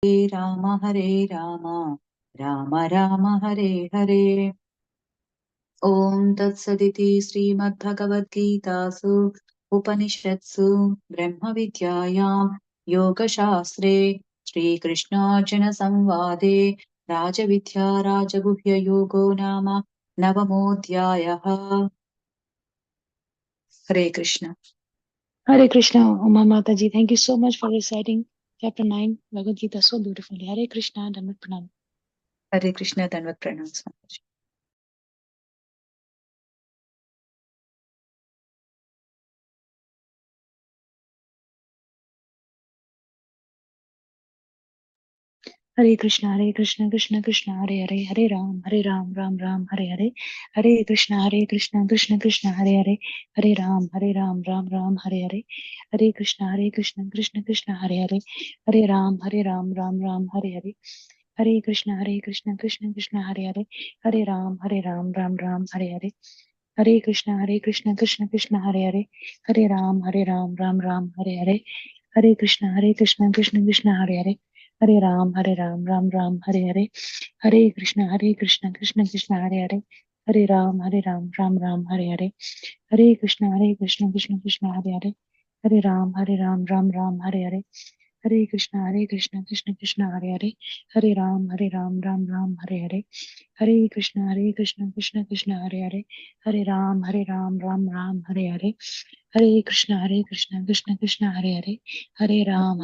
Hare Rama, Rama Rama Hare Hare. Om Tat Saditi Srimad Bhagavad Gita Su Upanishadsu Brahma Vidyayam Yoga Shastre Shri Krishna Arjuna Samvade Raja Vidya Raja Guhya Yogo Nama Navamodhyayaha. Hare Krishna. Hare Krishna, Uma Mataji. Thank you so much for reciting chapter 9 Bhagavad Gita so beautifully. Hare Krishna, Dandavat Pranam. Hare Krishna, Dandavat Pranam. Swamiji. Hare Krishna, Krishna Krishna, Hare Hare, Hare Ram, Ram Ram, Hare Hare. Hare Krishna, Krishna Krishna, Hare Hare, Hare Ram, Ram Ram, Hare Hare. Hare Krishna, Krishna Krishna, Hare Hare, Hare Ram, Ram Ram, Hare Hare. Hare Krishna, Krishna Krishna, Hare Hare, Hare Ram, Ram Ram, Hare Hare. Hare Krishna, Krishna Krishna, Hare Hare, Hare Ram, Ram Ram, Hare Hare. Hare Krishna, Krishna Krishna, Hare Hare, Hare Ram, Ram Ram, Hare Hare. Hare Krishna, Krishna Krishna, Hare Hare, Hare Ram, Ram Ram, Hare Hare. Hare Krishna, Krishna Krishna, Hare Hare, Hare Ram, Ram Ram, Hare Hare. Hare Krishna, Krishna Krishna, Hare Hare, Hare Ram, Ram Ram, Hare Hare. Hare Krishna, Krishna Krishna, Hare Hare, Hare Ram, Ram Ram, Hare Hare. Hare Krishna, Krishna Krishna, Hare Hare, Hare Ram,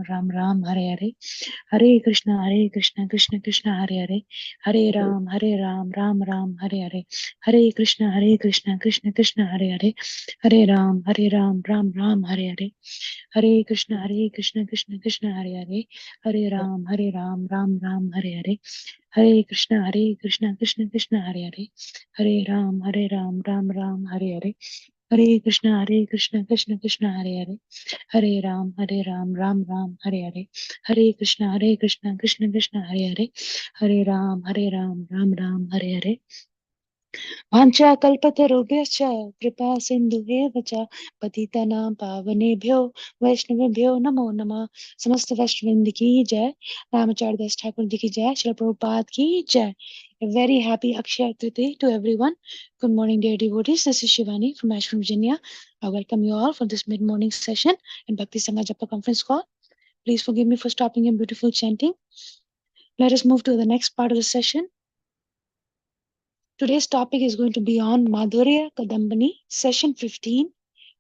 Ram Ram, Hare Hare. Hare Krishna, Krishna Krishna, Hare Hare, Hare Ram, Ram Ram, Hare Hare. Hare Krishna, Krishna Krishna, Hare Hare, Hare Ram, Ram Ram, Hare Hare. Hare Krishna, Krishna Krishna, Hare Hare, Hare Ram, Ram Ram, Hare Hare. Hare Krishna, Krishna Krishna, Hare Hare, Hare Ram, Ram Ram, Hare Hare. Hare Krishna, Krishna Krishna, Hare Hare, Hare Ram, Ram Ram, Hare Hare. Hare Krishna, Krishna Krishna, Hare Hare, Hare Ram, Ram Ram, Hare Hare. वाञ्छा कल्पतरुभ्यश्च कृपा सिन्धुभ्येव च पतितानां पावनेभ्यो वैष्णवेभ्यो नमो नमः. समस्त वैष्णववृंद की जय. रामाचार्य दास ठाकुर जी की जय. श्रील प्रभुपाद की जय. A very happy Akshaya Tritiya to everyone. Good morning, dear devotees. This is Shivani from Ashram, Virginia. I welcome you all for this mid-morning session in Bhakti Sangha Japa conference call. Please forgive me for stopping your beautiful chanting. Let us move to the next part of the session. Today's topic is going to be on Madhurya Kadambini, session 15,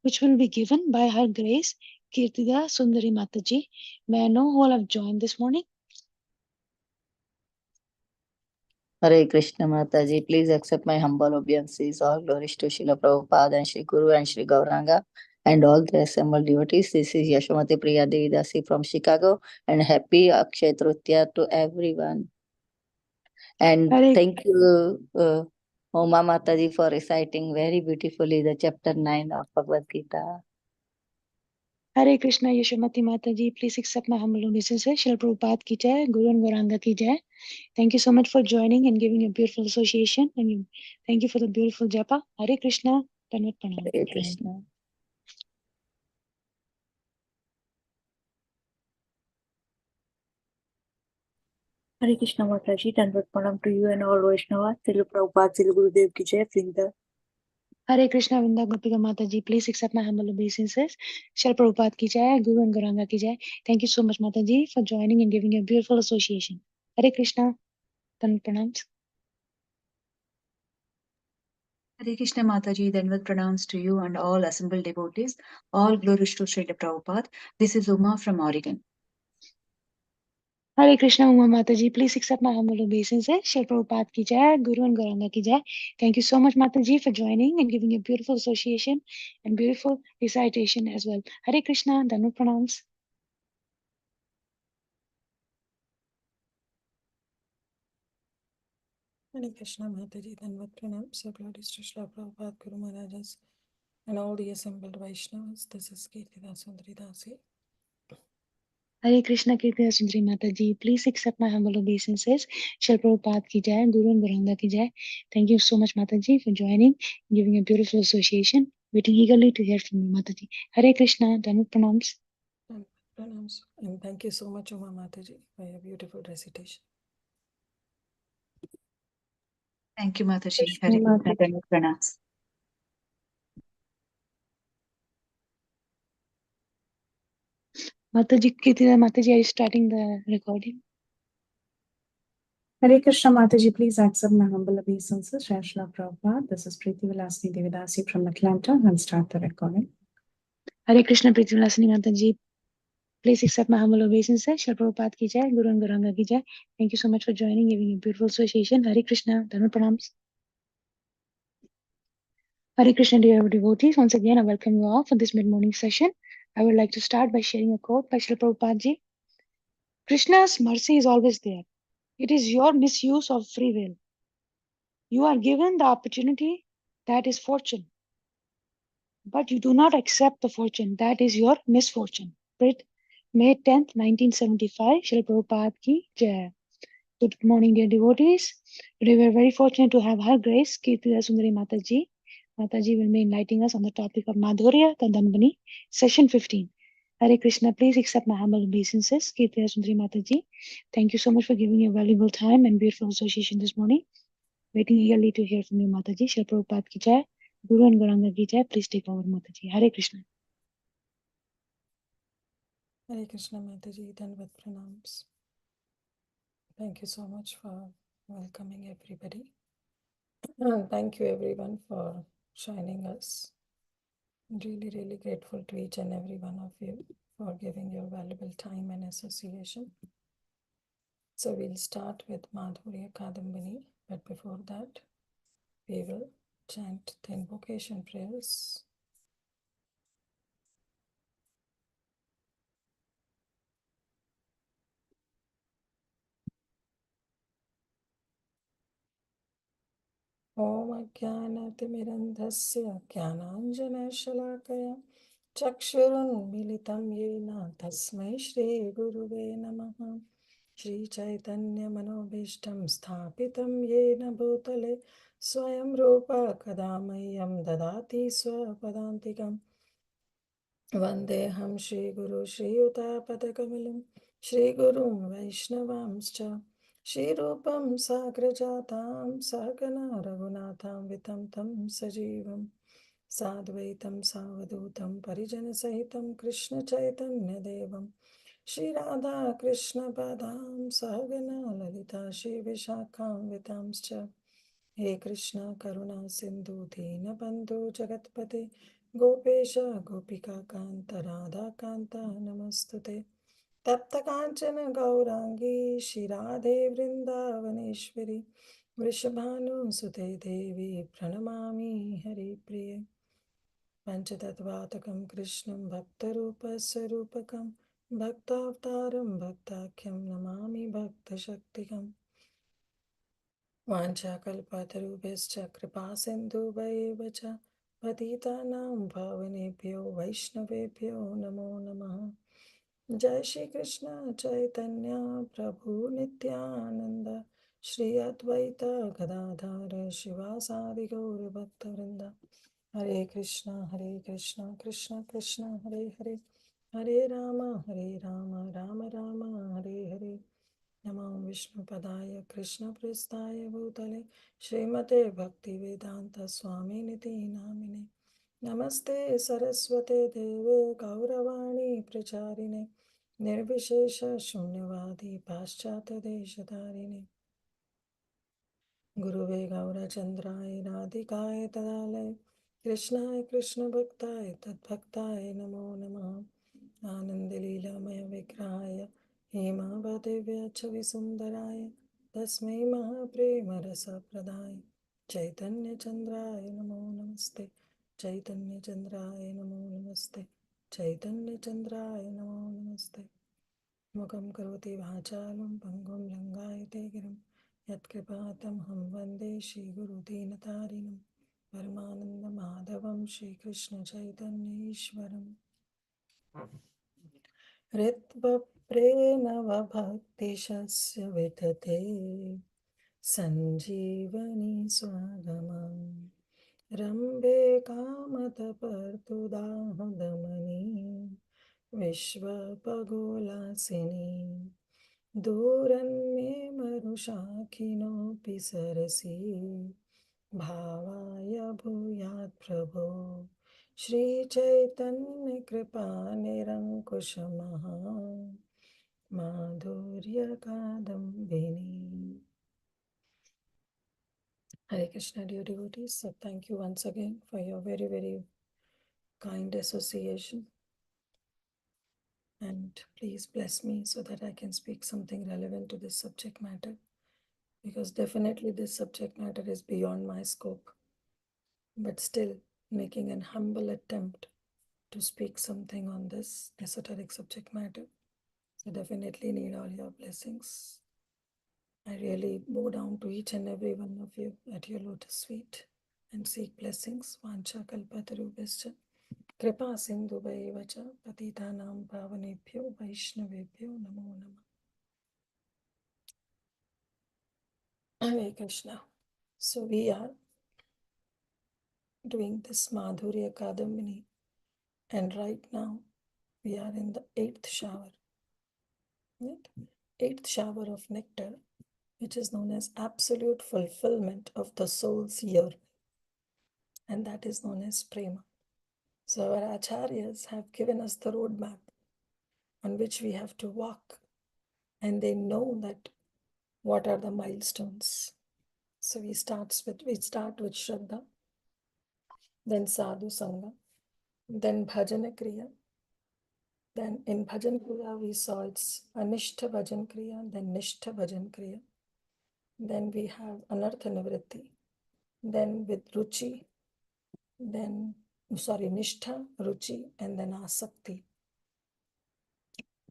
which will be given by Her Grace Kirtida Sundari Mataji. May I know who all have joined this morning? Hare Krishna Mataji, please accept my humble obeisances. All glories to Srila Prabhupada and Sri Guru and Sri Gauranga and all the assembled devotees. This is Yashomati Priya Devi Dasi from Chicago, and happy Akshaya Tritiya to everyone. And thank you, Oma Mataji, for reciting very beautifully the chapter 9 of Bhagavad Gita. Hare Krishna, Yashomati Mataji, please accept my humble obeisances. Srila Prabhupada ki jai, Guru and Gauranga ki jai. Thank you so much for joining and giving a beautiful association. And thank you for the beautiful japa. Hare Krishna, Dandavat Pranam. Hare Krishna. Hare Krishna Mataji, Dandavat Pranam to you and all Vaishnavas. Srila Prabhupada, Srila Gurudev ki jai, Vrinda. Hare Krishna, Vrinda Gopika Mataji, please accept my humble obeisances. Srila Prabhupada ki jai, Guru and Gauranga ki jai. Thank you so much, Mataji, for joining and giving a beautiful association. Hare Krishna, Dandavat Pranam. Hare Krishna Mataji, Dandavat pranams to you and all assembled devotees. All glories to Srila Prabhupada. This is Uma from Oregon. Hare Krishna, Uma Mataji, please accept my humble obeisances. Srila Prabhupada ki jai, Guru and Gauranga ki jai. Thank you so much, Mataji, for joining and giving a beautiful association and beautiful recitation as well. Hare Krishna, Dandavat pranams. Hare Krishna Mataji, Dandavat pranams. Glories to Srila Prabhupada, Guru Maharajas, and all the assembled Vaishnavas. This is Kirtida Sundari Dasi. Hare Krishna, Kirtida Sundari Mataji, please accept my humble obeisances. Srila Prabhupada ki jai, Guru and Gauranga ki jai. Thank you so much, Mataji, for joining and giving a beautiful association. Waiting eagerly to hear from you, Mataji. Hare Krishna, Dandavat pranams. pranams. And thank you so much, Uma Mataji, for your beautiful recitation. Thank you, Mataji. Krishna Hare Krishna, Mataji. Dandavat pranams. Mataji, Kirtida Mataji, are you starting the recording? Hare Krishna Mataji, please accept my humble obeisances. Jai Shri Prabhupada. This is Preeti Vilasini Devidasi from Atlanta. I'll start the recording. Hare Krishna, Preeti Vilasini Mataji. Please accept my humble obeisances. Shri Prabhupada ki jai, Guru and Gauranga ki jai. Thank you so much for joining, giving a beautiful association. Hare Krishna, Dandavat pranams. Hare Krishna, dear devotees. Once again, I welcome you all for this mid-morning session. I would like to start by sharing a quote by Shri Prabhupada ji. Krishna's mercy is always there. It is your misuse of free will. You are given the opportunity, that is fortune. But you do not accept the fortune, that is your misfortune. May 10th, 1975, Shri Prabhupada ki jai. Good morning, dear devotees. Today we are very fortunate to have Her Grace, Kirtida Sundari Mataji. Mataji will be enlightening us on the topic of Madhurya, Kadambini, session 15. Hare Krishna, please accept my humble obeisances, Kirtida Sundari Mataji. Thank you so much for giving your valuable time and beautiful association this morning. Waiting eagerly to hear from you, Mataji. Shri Prabhupada ki jai. Guru and Gauranga ki jai. Please take over, Mataji. Hare Krishna. Hare Krishna Mataji, Dandavat pranams. Thank you so much for welcoming everybody. Thank you everyone for joining us. Really, really grateful to each and every one of you for giving your valuable time and association. So we'll start with Madhurya Kadambini, but before that, we will chant the invocation prayers. Om Ajnanatimirandhasya Jnananjana-shalakaya Chakshurunmilitam Yena Tasmai Shri Guruve Namaha. Shri Chaitanya Manobishtam Sthapitam Yena Bhutale Swayam Rupa Kadamayam Dadati Swapadantikam Vandeham Shri Guru Shri Utapadakamilam Shri Gurum Vaishnavamscha Shri Rupam Sagrajatam Sagana Raghunatham Vitam Tam Sajivam Sadvaitam Savadutam Parijana Sahitam Krishna Chaitanya Devam Shri Radha Krishna Padam Sahagana Lalita Shri Vishakam Vitamscha He Krishna Karuna Sindhu Dina Bandhu Jagatpate Gopesha Gopika Kanta Radha Kanta Namastute Tapta Kanchana Gaurangi Shri Radhe Vrindavaneshwari Vrishabhanu Sute Devi Pranamami Hari Priya Panchatattvatakam Krishnam Bhaktarupa Sarupakam Bhaktavtaram Bhaktakyam Namami Bhakta Shaktikam Vanchakalpatarubhescha Kripa Sindhubhayeva cha Patitanam Bhavanebhyo Vaishnavebhyo Namo Namaha Jai Shri Krishna Chaitanya Prabhu Nityananda Shri Advaita Gadadhara Shivasadi Gaura Bhaktavrinda Hare Krishna, Krishna Krishna, Hare Hare, Hare Rama, Rama Rama, Hare Hare. Namo Vishnu Padaya Krishna Pristaya Bhutale Srimate Bhakti Vedanta Swami Niti Namine Namaste Saraswate Deve Gauravani Pracharine Nirvishesha Shunyavadi Paschata Deshatarine Guruve Gaura Chandraya Radhikaya Tadale Krishnaya Krishna Bhaktaya Tadbhaktaya Namo Namaha Anandalila Vigrahaya Hemavadevya Chavisundaraya Tasmai Mahaprema Rasa Pradaya Chaitanya Chandraya Namo Namaste Chaitanya Chandraya Namo Namaste Chaitanya Chandraya Namo Namaste Mukam Karoti Vachalam Pangum Langayate Girim Yatkripatam Ham Vande Shri Guru Dinatarinam Paramananda Madhavam Shri Krishna Chaitanya Ishwaram Ritva-prenava-bhakti-shasya vitate Sanjeevani swagamam Rambe kamata-partudahadamani विश्वपगोलासिनी दूरन्मे मरुशाखिनोऽपि सरसि भावाय भूयात् प्रभो श्रीचैतन्यकृपानिरङ्कुशमः माधुर्य Kadambini. Hare Krishna, dear devotees. So thank you once again for your very, very kind association. And please bless me so that I can speak something relevant to this subject matter. Because definitely this subject matter is beyond my scope. But still, making an humble attempt to speak something on this esoteric subject matter. So definitely need all your blessings. I really bow down to each and every one of you at your lotus feet and seek blessings. Vancha kalpatarubhascha kripa sindhu vacha patitanam pavanebhyo vaishnavebhyo namo namah. Hare Krishna. So we are doing this Madhurya Kadambini, and right now we are in the 8th shower. Right? 8th shower of nectar, which is known as absolute fulfillment of the soul's year, and that is known as prema. So our acharyas have given us the roadmap on which we have to walk, and they know that what are the milestones. So we start with Shraddha, then Sadhu Sangha, then Bhajana Kriya. Then in Bhajan Kriya we saw it's Anishtha Bhajan Kriya, then Nishtha Bhajan Kriya. Then we have Anartha Nivritti. Then with Ruchi, Nishtha, Ruchi, and then Asakti.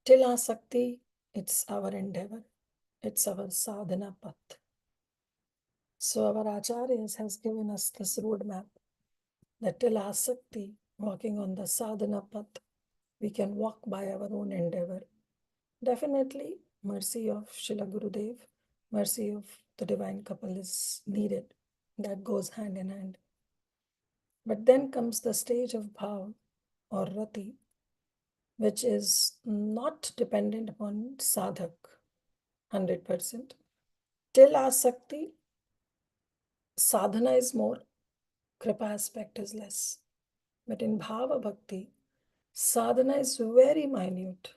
Till Asakti, it's our endeavor. It's our sadhana path. So our acharyas has given us this roadmap that till Asakti, walking on the sadhana path, we can walk by our own endeavor. Definitely, mercy of Srila Gurudev, mercy of the divine couple is needed. That goes hand in hand. But then comes the stage of bhav or rati, which is not dependent upon sadhak 100%. Till asakti, sadhana is more, kripa aspect is less. But in bhava bhakti, sadhana is very minute.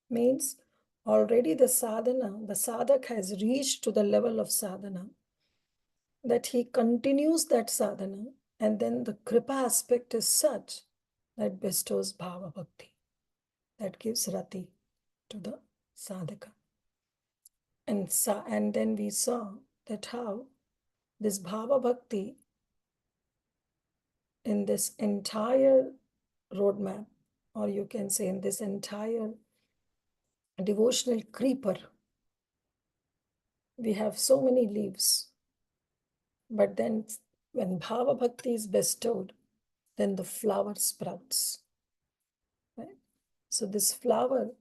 Means already the sadhak has reached to the level of sadhana that he continues that sadhana, and then the kripa aspect is such that bestows bhava bhakti, that gives rati to the sadhaka. And then we saw that how this bhava bhakti in this entire roadmap, or you can say in this entire devotional creeper, we have so many leaves. But then when bhava bhakti is bestowed, then the flower sprouts. Right? So this flower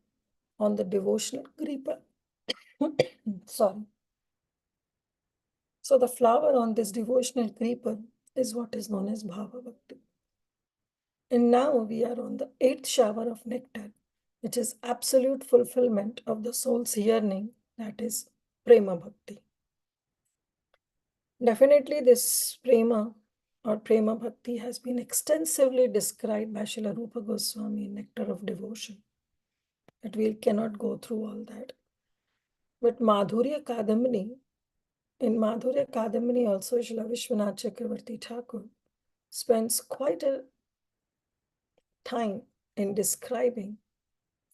on the devotional creeper, sorry. So the flower on this devotional creeper is what is known as bhava bhakti. And now we are on the 8th shower of nectar, which is absolute fulfillment of the soul's yearning, that is prema bhakti. Definitely this prema or prema bhakti has been extensively described by Srila Rupa Goswami in Nectar of Devotion. But we cannot go through all that. But Madhurya Kadambini, in Madhurya Kadambini also Srila Vishwanath Chakravarti Thakur spends quite a time in describing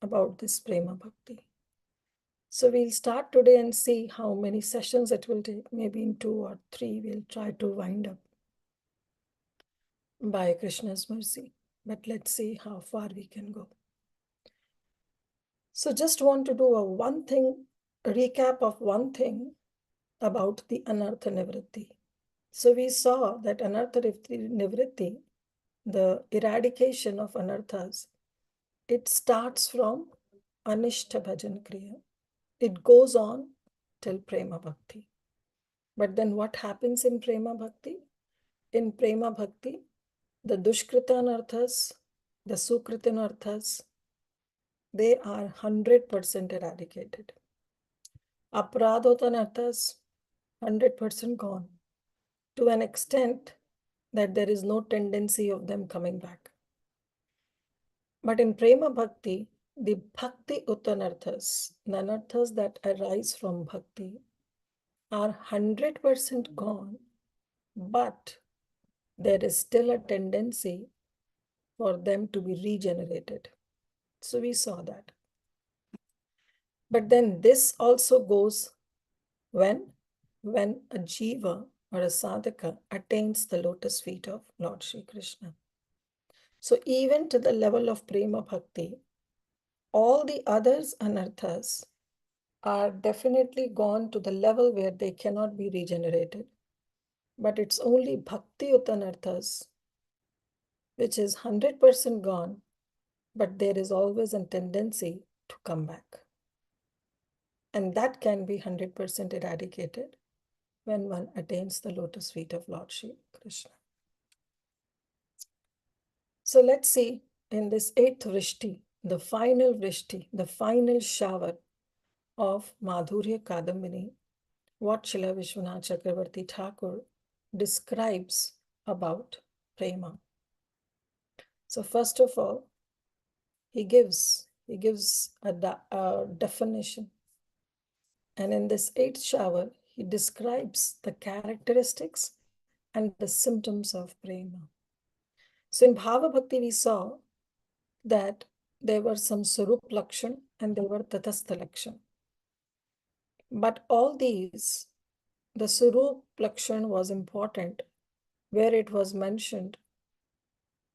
about this prema bhakti. So we'll start today and see how many sessions it will take. Maybe in 2 or 3 we'll try to wind up by Krishna's mercy. But let's see how far we can go. So just want to do a recap of one thing about the Anartha Nivritti. So we saw that Anartha Nivritti, the eradication of anarthas, it starts from Anishta Bhajan Kriya. It goes on till Prema Bhakti. But then what happens in Prema Bhakti? In Prema Bhakti, the Dushkritanarthas, the Sukritanarthas, they are 100% eradicated. Aparadhotanarthas, 100% gone, to an extent that there is no tendency of them coming back. But in Prema Bhakti, the Bhakti Uttanarthas, the anarthas that arise from Bhakti, are 100% gone, but there is still a tendency for them to be regenerated. So we saw that. But then this also goes when a jiva or a sadhaka attains the lotus feet of Lord Shri Krishna. So even to the level of Prema Bhakti, all the others anarthas are definitely gone to the level where they cannot be regenerated. But it's only Bhakti Uttanarthas, which is 100% gone, but there is always a tendency to come back. And that can be 100% eradicated when one attains the lotus feet of Lord Shri Krishna. So let's see in this 8th Vrishti, the final shower of Madhurya Kadambini, what Srila Vishwanath Chakravarti Thakur describes about prema. So first of all, he gives a definition. And in this 8th shower, he describes the characteristics and the symptoms of prema. So in Bhava Bhakti, we saw that there were some Sarup Lakshan and there were Tatastha Lakshan. But all these, the Sarup Lakshan was important, where it was mentioned,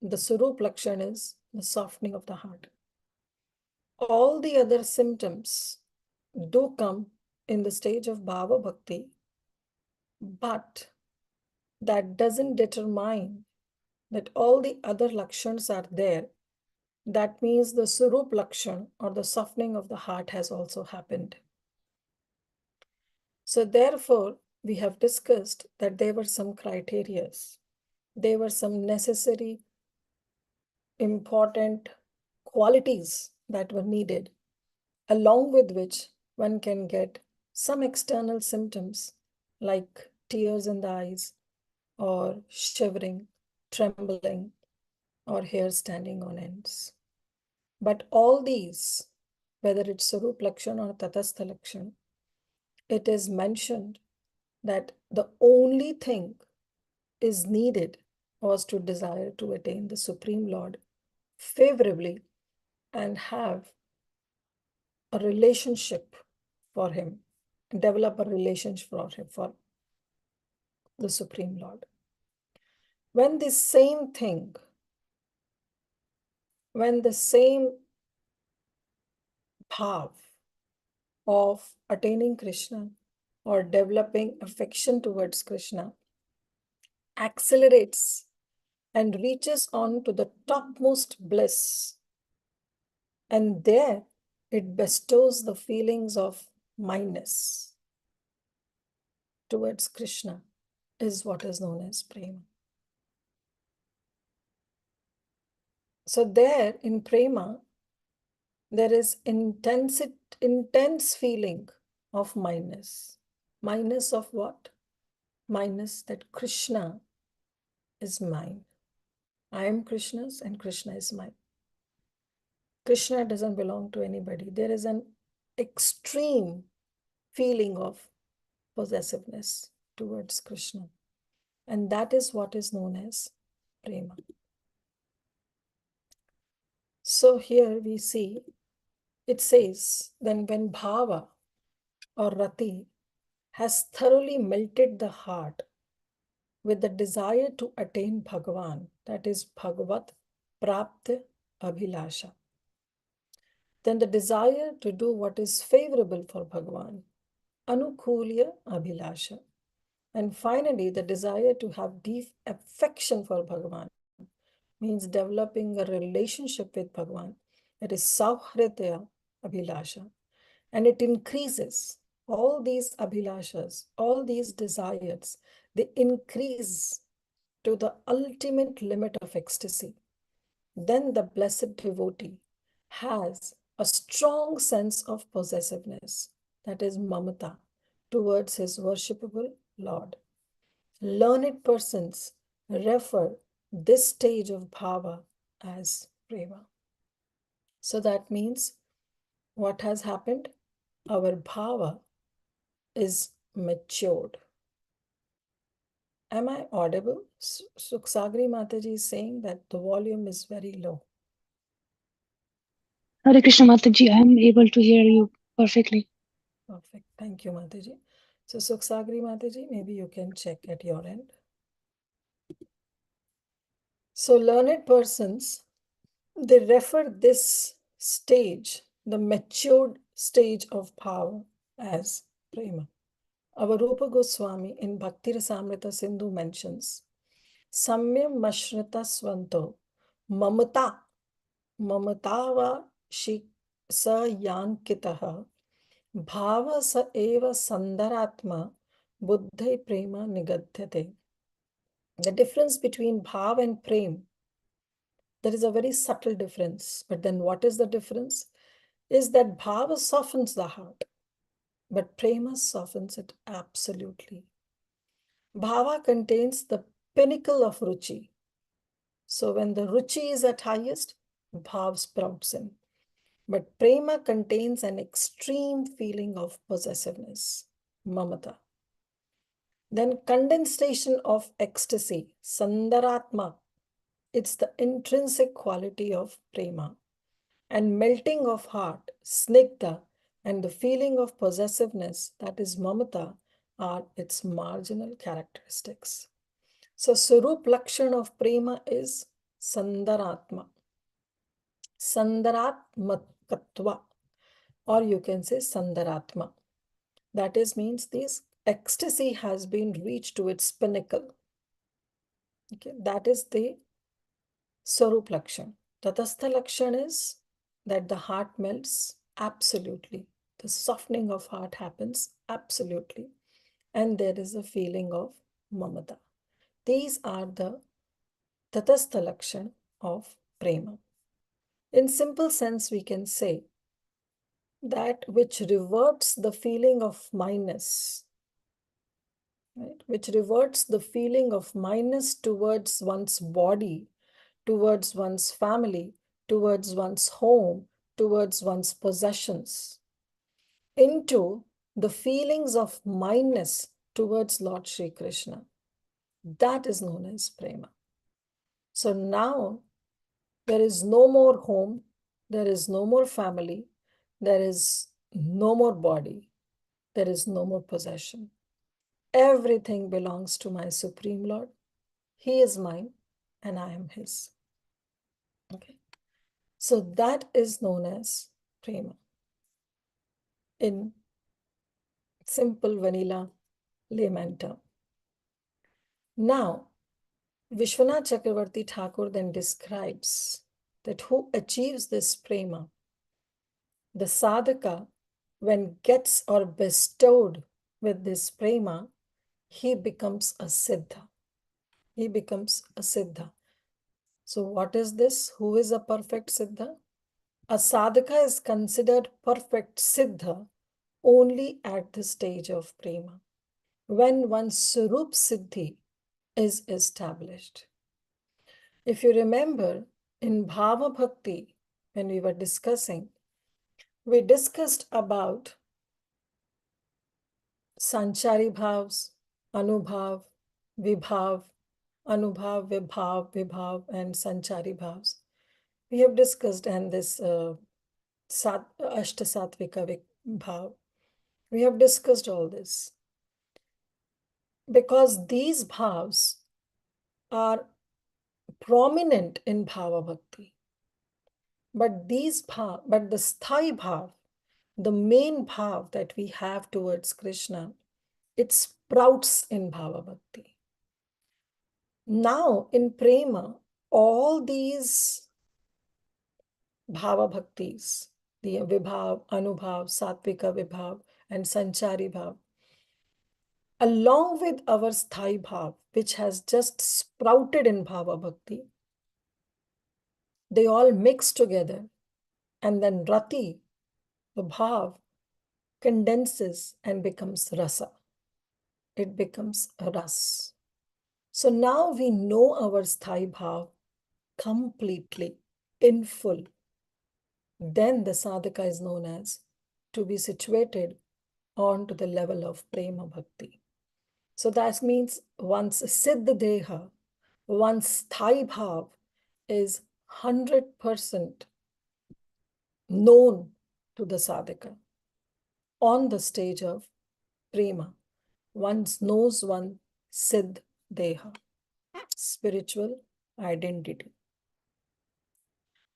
the Sarup Lakshan is the softening of the heart. All the other symptoms do come in the stage of Bhava Bhakti, but that doesn't determine that all the other Lakshans are there. That means the Sarup Lakshan or the softening of the heart has also happened. So therefore, we have discussed that there were some criteria. There were some necessary, important qualities that were needed, along with which one can get some external symptoms like tears in the eyes, or shivering, trembling, or hair standing on ends. But all these, whether it's Sarup Lakshan or Tatastha Lakshan, it is mentioned that the only thing is needed was to desire to attain the Supreme Lord favorably and have a relationship for him, develop a relationship for him, for the Supreme Lord. When the same thing, when the same bhav of attaining Krishna or developing affection towards Krishna accelerates and reaches on to the topmost bliss, and there it bestows the feelings of mindness towards Krishna, is what is known as prema. So there in prema, there is intense feeling of mindness. Mindness of what? Mindness that Krishna is mine. I am Krishna's and Krishna is mine. Krishna doesn't belong to anybody. There is an extreme feeling of possessiveness towards Krishna. And that is what is known as prema. So here we see, it says, then when bhava or rati has thoroughly melted the heart with the desire to attain Bhagavan, that is Bhagavat Prapta Abhilasha, then the desire to do what is favorable for Bhagavan, Anukulya Abhilasha, and finally the desire to have deep affection for Bhagavan, means developing a relationship with Bhagavan, that is Sauhridaya Abhilasha, and it increases. All these abhilashas, all these desires, they increase to the ultimate limit of ecstasy. Then the blessed devotee has a strong sense of possessiveness, that is mamata, towards his worshipable Lord. Learned persons refer this stage of bhava as prema. So that means what has happened? Our bhava is matured. Am I audible? Suksagri Mataji is saying that the volume is very low. Hare Krishna Mataji, I am able to hear you perfectly. Perfect. Thank you, Mataji. So Suksagri Mataji, maybe you can check at your end. So learned persons, they refer this stage, the matured stage of power, as prema. Our Rupa Goswami in Bhakti Rasamrita Sindhu mentions, Samyam Mashrita Swanto Mamata Mamatava Sa Yankitaha Bhava Sa Eva Sandaratma Buddhi Prema Nigadhyate. The difference between bhav and prem, there is a very subtle difference. But then what is the difference? Is that bhava softens the heart, but prema softens it absolutely. Bhava contains the pinnacle of ruchi. So when the ruchi is at highest, bhav sprouts in. But prema contains an extreme feeling of possessiveness, mamata. Then condensation of ecstasy, sandaratma. It's the intrinsic quality of prema. And melting of heart, snigdha, and the feeling of possessiveness, that is mamata, are its marginal characteristics. So Sarup Lakshan of prema is Sandaratma. Sandaratmakatva, or you can say Sandaratma. That is, means this ecstasy has been reached to its pinnacle. Okay, that is the Sarup Lakshan. Tatastha Lakshan is that the heart melts absolutely. The softening of heart happens absolutely. And there is a feeling of mamata. These are the Tatastha Lakshan of prema. In simple sense, we can say that which reverts the feeling of minus, right? Which reverts the feeling of minus towards one's body, towards one's family, towards one's home, towards one's possessions, into the feelings of minus towards Lord Shri Krishna. That is known as prema. So now there is no more home, there is no more family, there is no more body, there is no more possession. Everything belongs to my Supreme Lord. He is mine and I am his. Okay. So that is known as prema in simple vanilla layman term. Now, Vishwanath Chakravarti Thakur then describes that who achieves this prema, the sadhaka, when gets or bestowed with this prema, he becomes a siddha. He becomes a siddha. So what is this? Who is a perfect siddha? A sadhaka is considered perfect siddha only at the stage of prema, when one's Sarup Siddhi is established. If you remember, in Bhava Bhakti, when we were discussing, we discussed about Sanchari Bhavs, Anubhav, Vibhav, Anubhav, Vibhav, Vibhav, and Sanchari Bhavs. We have discussed, and this Ashtasatvika Bhav. We have discussed all this. Because these bhavs are prominent in Bhava Bhakti. But the Sthai Bhav, the main bhav that we have towards Krishna, it sprouts in Bhava Bhakti. Now in Prema, all these Bhava Bhaktis, the Vibhav, Anubhav, Satvika Vibhav, and Sanchari Bhav, along with our Sthai Bhav, which has just sprouted in Bhava Bhakti, they all mix together And then rati, the bhav, condenses and becomes rasa. It becomes a ras. So now we know our sthai bhav completely, in full. Then the sadhaka is known as to be situated on to the level of prema bhakti. So that means one's siddha deha, one's sthai bhav is 100% known to the sadhaka on the stage of prema. One knows one siddh deha, spiritual identity.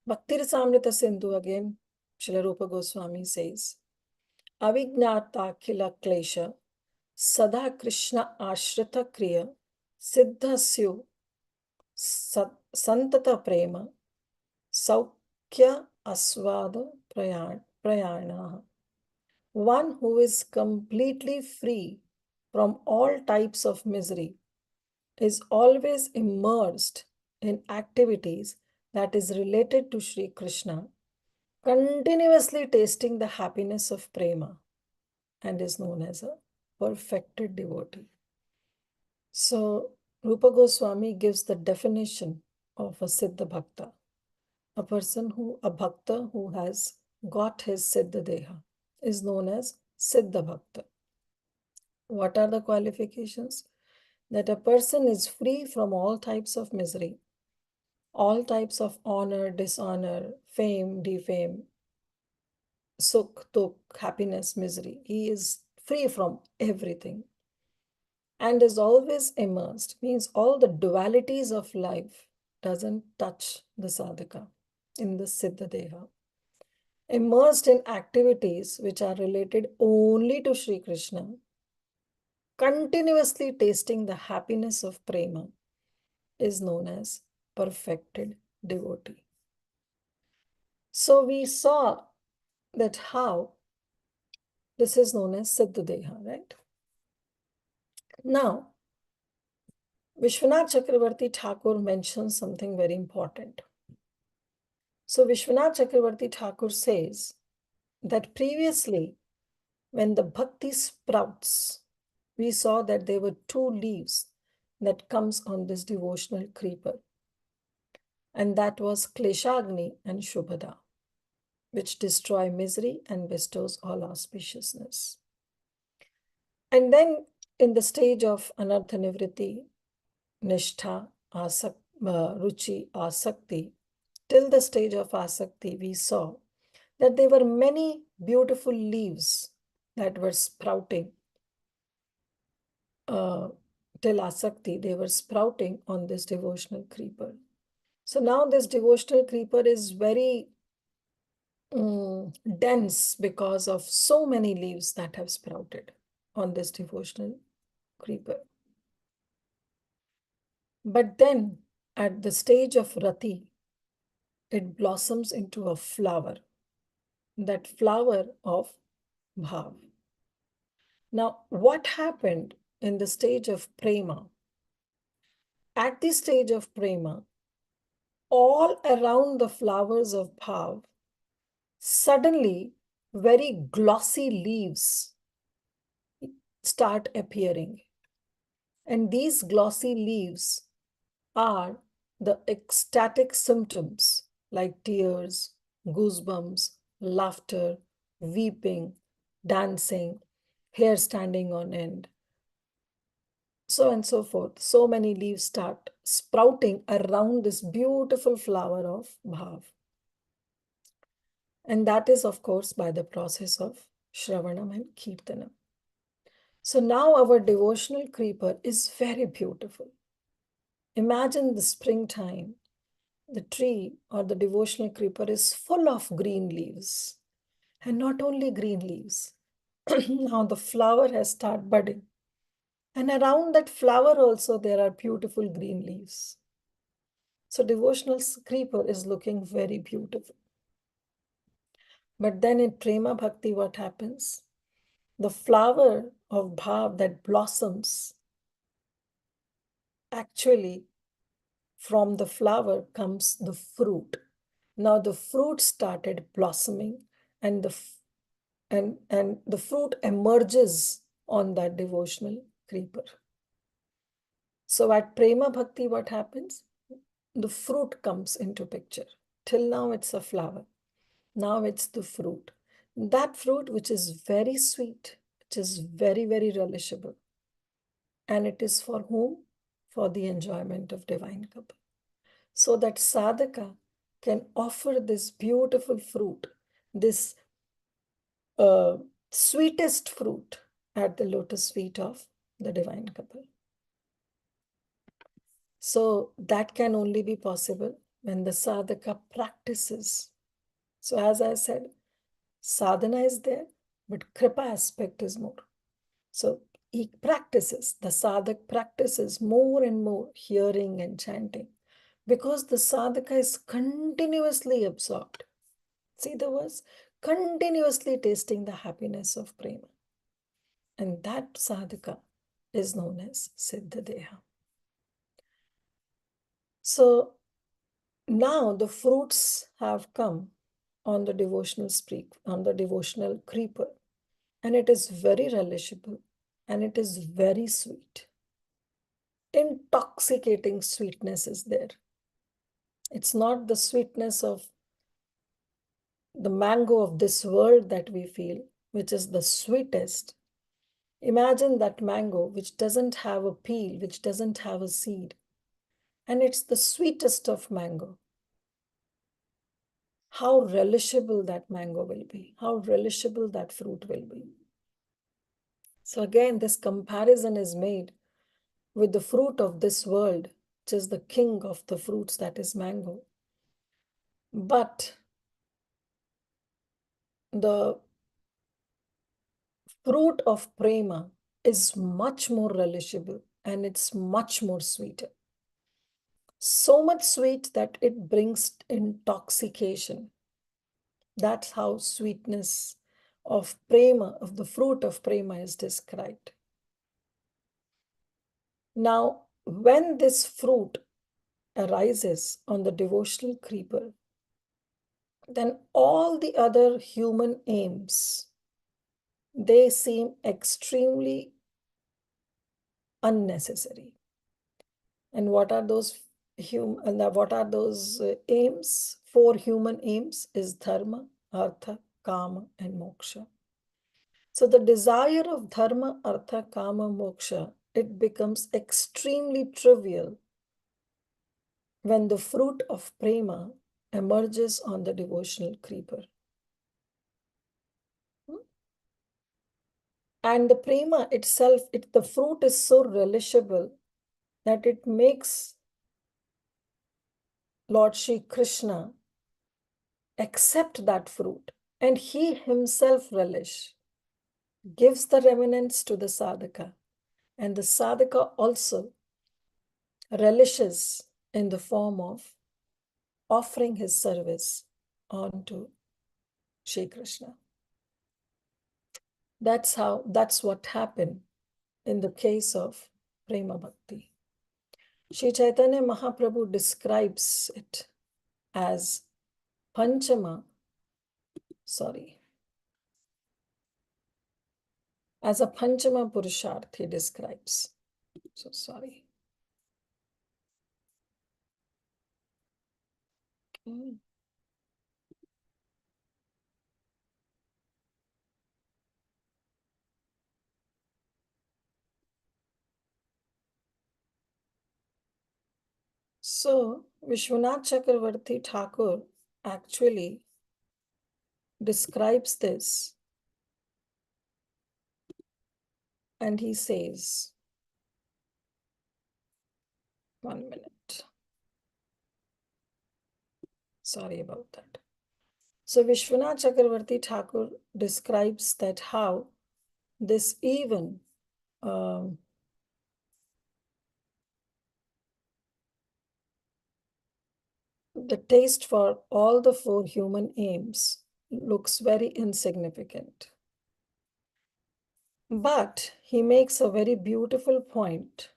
Bhakti Rasamrita Sindhu again, Srila Rupa Goswami says, Avignata khila klesha sada Krishna ashrita kriya siddhasyu santata prema saukya asvada prayana. One who is completely free from all types of misery is always immersed in activities that is related to Sri Krishna, continuously tasting the happiness of prema, and is known as a perfected devotee. So Rupa Goswami gives the definition of a Siddha Bhakta, a bhakta who has got his Siddha Deha is known as Siddha Bhakta. What are the qualifications? That a person is free from all types of misery, all types of honor, dishonor, fame, defame, sukh, dukh, happiness, misery. He is free from everything and is always immersed, means all the dualities of life doesn't touch the sadhaka in the Siddha Deha. Immersed in activities which are related only to Sri Krishna, continuously tasting the happiness of prema is known as perfected devotee. So we saw that how this is known as Siddha Deha, right? Now, Vishwanath Chakravarti Thakur mentions something very important. So Vishwanath Chakravarti Thakur says that previously, when the bhakti sprouts, we saw that there were two leaves that comes on this devotional creeper. And that was Kleshagni and Shubhada, which destroy misery and bestows all auspiciousness. And then in the stage of Anartha Nivriti, Nishtha, Ruchi, Asakti, till the stage of Asakti, we saw that there were many beautiful leaves that were sprouting. Till Asakti, they were sprouting on this devotional creeper. So now this devotional creeper is very dense because of so many leaves that have sprouted on this devotional creeper. But then at the stage of Rati, it blossoms into a flower, that flower of Bhav. Now, what happened in the stage of Prema? At the stage of Prema, all around the flowers of Bhav, suddenly very glossy leaves start appearing. And these glossy leaves are the ecstatic symptoms like tears, goosebumps, laughter, weeping, dancing, hair standing on end, so and so forth. So many leaves start sprouting around this beautiful flower of Bhav. And that is, of course, by the process of Shravanam and Kirtanam. So now our devotional creeper is very beautiful. Imagine the springtime, the tree or the devotional creeper is full of green leaves. And not only green leaves, now the flower has started budding. And around that flower also there are beautiful green leaves. So devotional creeper is looking very beautiful. But then in Prema Bhakti, what happens? The flower of Bhav that blossoms, actually from the flower comes the fruit. Now the fruit started blossoming, and the fruit emerges on that devotional creeper. So at Prema Bhakti, what happens? The fruit comes into picture. Till now it's a flower. Now it's the fruit. That fruit which is very sweet, which is very, very relishable. And it is for whom? For the enjoyment of divine couple. So that sadhaka can offer this beautiful fruit, this sweetest fruit at the lotus feet of the divine couple. So that can only be possible when the sadhaka practices. So as I said, sadhana is there, but kripa aspect is more. So he practices, the sadhak practices more and more hearing and chanting, because the sadhaka is continuously absorbed. See the verse? Continuously tasting the happiness of prema. And that sadhaka is known as Siddha Deha. So now the fruits have come on the devotional streak, on the devotional creeper, and it is very relishable and it is very sweet. Intoxicating sweetness is there. It's not the sweetness of the mango of this world that we feel, which is the sweetest. Imagine that mango which doesn't have a peel, which doesn't have a seed, and it's the sweetest of mango. How relishable that mango will be, how relishable that fruit will be. So again, this comparison is made with the fruit of this world, which is the king of the fruits, that is mango. But the fruit of prema is much more relishable and it's much more sweeter. So much sweet that it brings intoxication. That's how sweetness of prema, of the fruit of prema, is described. Now, when this fruit arises on the devotional creeper, then all the other human aims, they seem extremely unnecessary. And what are those aims? 4 human aims is dharma, artha, kama, and moksha. So the desire of dharma, artha, kama, moksha, it becomes extremely trivial when the fruit of prema emerges on the devotional creeper. And the prema itself, the fruit is so relishable that it makes Lord Shri Krishna accept that fruit, and he himself relish, gives the remnants to the sadhaka, and the sadhaka also relishes in the form of offering his service onto Shri Krishna. That's what happened in the case of Prema Bhakti. Shri Chaitanya Mahaprabhu describes it as Panchama, as a Panchama Purusharth he describes. So sorry. Okay. So Vishwanath Chakravarti Thakur actually describes this, and he says, 1 minute. Sorry about that. So Vishwanath Chakravarti Thakur describes that how this even the taste for all the 4 human aims looks very insignificant. But he makes a very beautiful point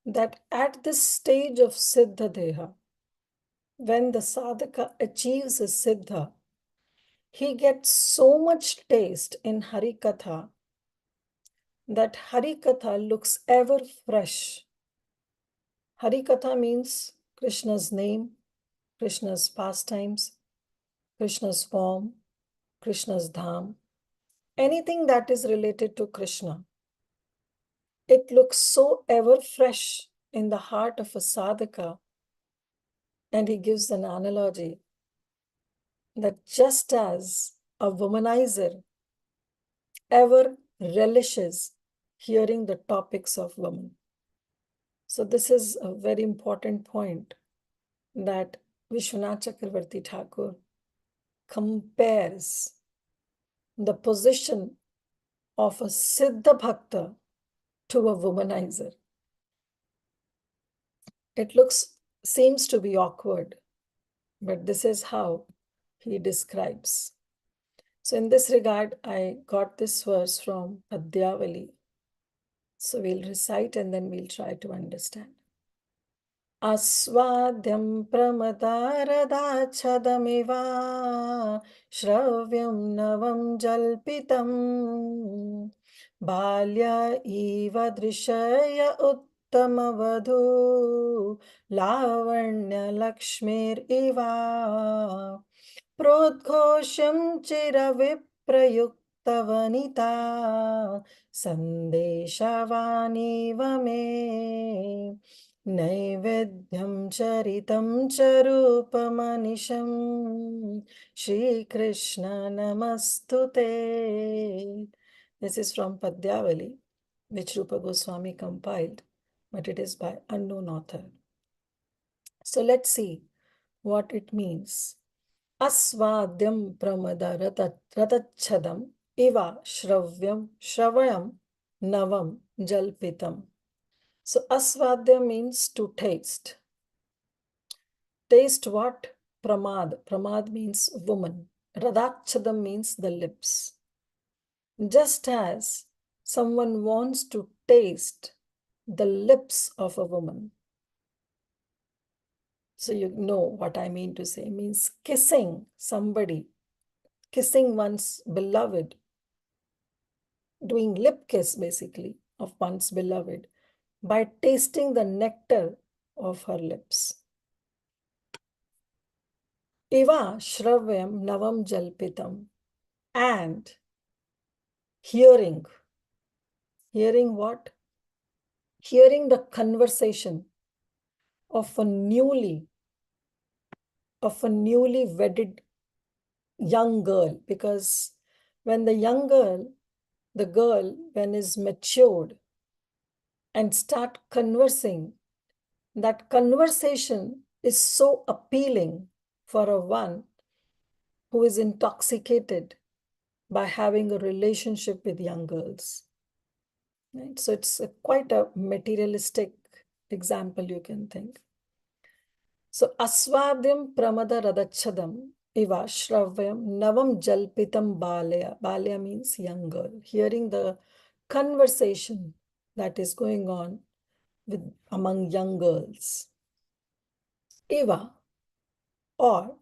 that at this stage of Siddha Deha, when the sadhaka achieves a siddha, he gets so much taste in Harikatha that Harikatha looks ever fresh. Harikatha means Krishna's name, Krishna's pastimes, Krishna's form, Krishna's dham, anything that is related to Krishna. It looks so ever fresh in the heart of a sadhaka. And he gives an analogy that just as a womanizer ever relishes hearing the topics of women. So this is a very important point that Vishwanath Chakravarti Thakur compares the position of a Siddha Bhakta to a womanizer. It seems to be awkward, but this is how he describes. So in this regard, I got this verse from Padyavali. So we'll recite and then we'll try to understand. Aswadyam pramadharadachadamiva shravyam navam jalpitam balya iva drishaya uttamavadhu lavanya lakshmir iva प्रोद्घोषं चिरविप्रयुक्तवनिता सन्देशवानीव मे नैवेद्यं चरितं च रूपमनिशं श्रीकृष्ण नमस्तु ते. This is from Padyavali, which Rupa Goswami compiled, but it is by unknown author. So let's see what it means. Asvadyam pramada ratachadam iva shravayam navam jalpitam. So asvadyam means to taste. Taste what? Pramad. Pramad means woman. Radachadam means the lips. Just as someone wants to taste the lips of a woman. So you know what I mean to say. It means kissing somebody, kissing one's beloved, doing lip kiss basically of one's beloved by tasting the nectar of her lips. Iva shravyam navam jalpitam, and hearing. Hearing what? Hearing the conversation of a newly wedded young girl, because when the girl when is matured and start conversing, that conversation is so appealing for a one who is intoxicated by having a relationship with young girls. Right? So it's quite a materialistic example you can think. So asvadyam pramada radachadam iva shravyam navam jalpitam balya. Balya means young girl. Hearing the conversation that is going on among young girls. Iva, or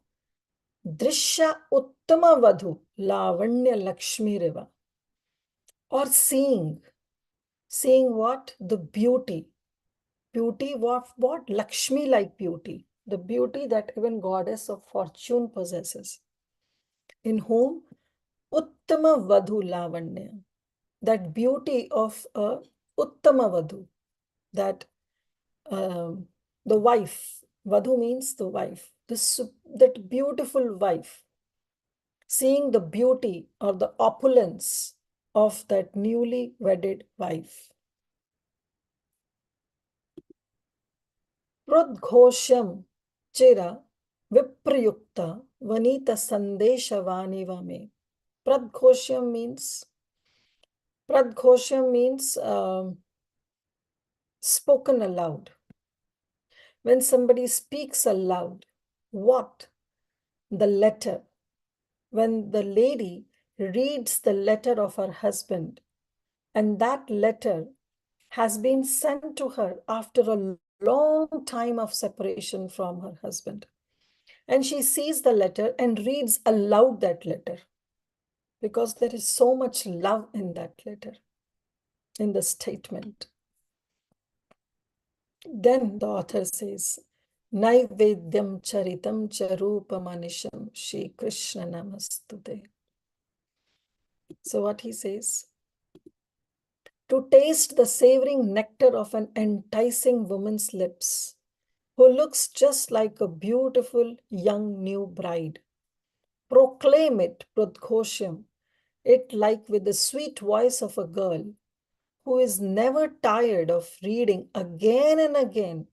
drishya uttama vadhu lavanya lakshmi riva, or seeing what? The beauty what? Lakshmi like beauty, the beauty that even goddess of fortune possesses, in whom uttama vadhu lavanya, that beauty of a uttama vadhu, that the wife, vadhu means the wife, that beautiful wife, seeing the beauty or the opulence of that newly wedded wife. Prodghosham chira viprayukta vanita sandeshavaniva me. Pradghosham means spoken aloud. When somebody speaks aloud, what? The letter. When the lady reads the letter of her husband, and that letter has been sent to her after a long time of separation from her husband. And she sees the letter and reads aloud that letter, because there is so much love in that letter, in the statement. Then the author says, Naivedyam charitam charupamanisham Shri Krishna namastute. So what he says, to taste the savoring nectar of an enticing woman's lips, who looks just like a beautiful young new bride. Proclaim it, prodghosham, it like with the sweet voice of a girl who is never tired of reading again and again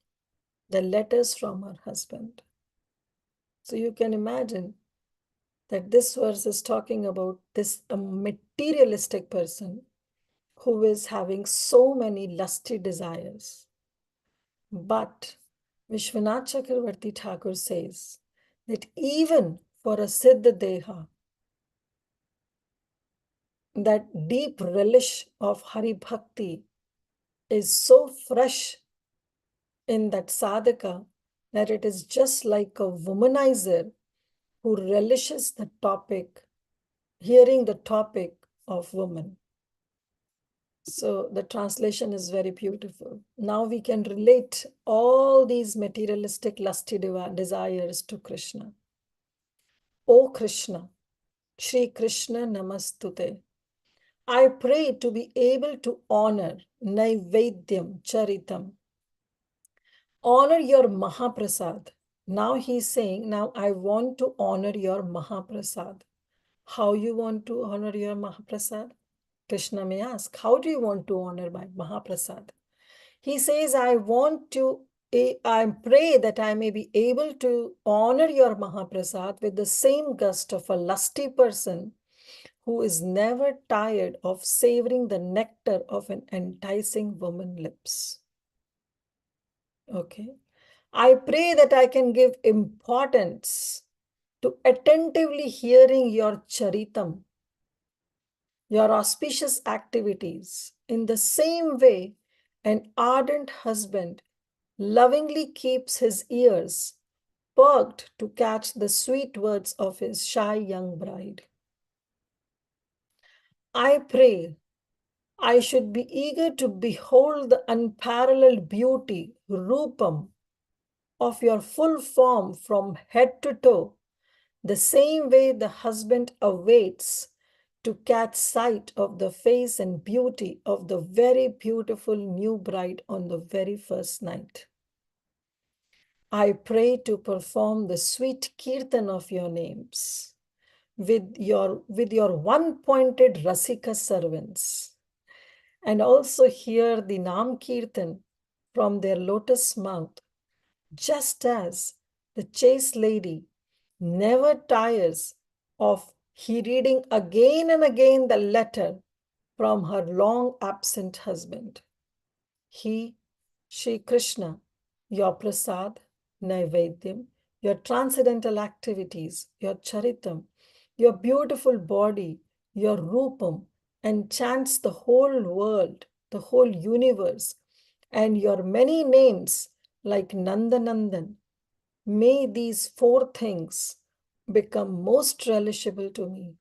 the letters from her husband. So you can imagine that this verse is talking about this a materialistic person who is having so many lusty desires. But Vishwanath Chakravarti Thakur says that even for a Siddha Deha, that deep relish of Hari Bhakti is so fresh in that sadhaka that it is just like a womanizer who relishes the topic, hearing the topic of woman. So the translation is very beautiful. Now we can relate all these materialistic lusty desires to Krishna. O Krishna, Shri Krishna Namastute. I pray to be able to honor Naivedyam Charitam. Honor your Mahaprasad. Now he's saying, now I want to honor your Mahaprasad. How you want to honor your Mahaprasad? Krishna may ask, how do you want to honor my Mahaprasad? He says, I pray that I may be able to honor your Mahaprasad with the same gust of a lusty person who is never tired of savoring the nectar of an enticing woman's lips. Okay. I pray that I can give importance to attentively hearing your charitam, your auspicious activities, in the same way an ardent husband lovingly keeps his ears perked to catch the sweet words of his shy young bride. I pray I should be eager to behold the unparalleled beauty, rupam, of your full form from head to toe, the same way the husband awaits to catch sight of the face and beauty of the very beautiful new bride on the very first night. I pray to perform the sweet kirtan of your names with your one-pointed Rasika servants, and also hear the Nam Kirtan from their lotus mouth, just as the chaste lady never tires of reading again and again the letter from her long absent husband. He, Shri Krishna, your prasad, Naivedyam, your transcendental activities, your charitam, your beautiful body, your rupam, enchants the whole world, the whole universe, and your many names like Nandanandan. May these four things become most relishable to me.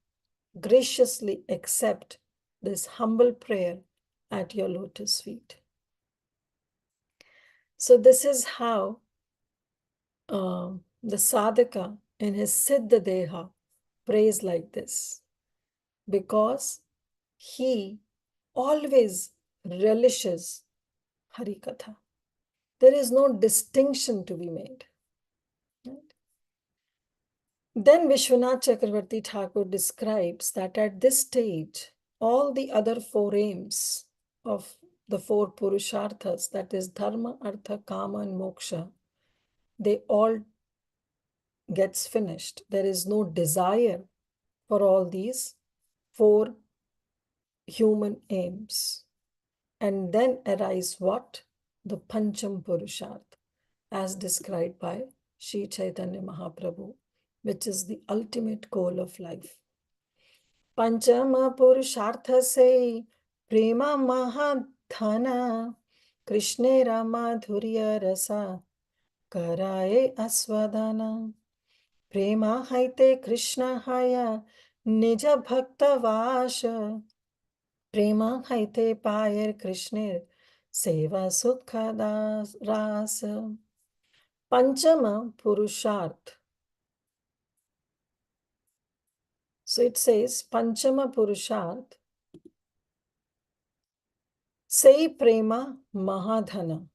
Graciously accept this humble prayer at your lotus feet. So this is how the sadhaka in his Siddha Deha prays like this, because he always relishes Harikatha. There is no distinction to be made. Right? Then Vishwanath Chakravarti Thakur describes that at this stage, all the other four aims of the four Purusharthas, that is Dharma, Artha, Kama, and Moksha, they all gets finished. There is no desire for all these four human aims. And then arise what? The Pancham Purusharth, as described by Sri Chaitanya Mahaprabhu, which is the ultimate goal of life. Panchama Purushartha se prema mahadhana Krishnera Madhurya rasa karaye aswadana. Prema haite Krishna haya nija bhakta vasha. Prema haite payer Krishnir seva sukha rasa. Panchama Purusharth. So it says Panchama Purusharth. Say Prema Mahadhana.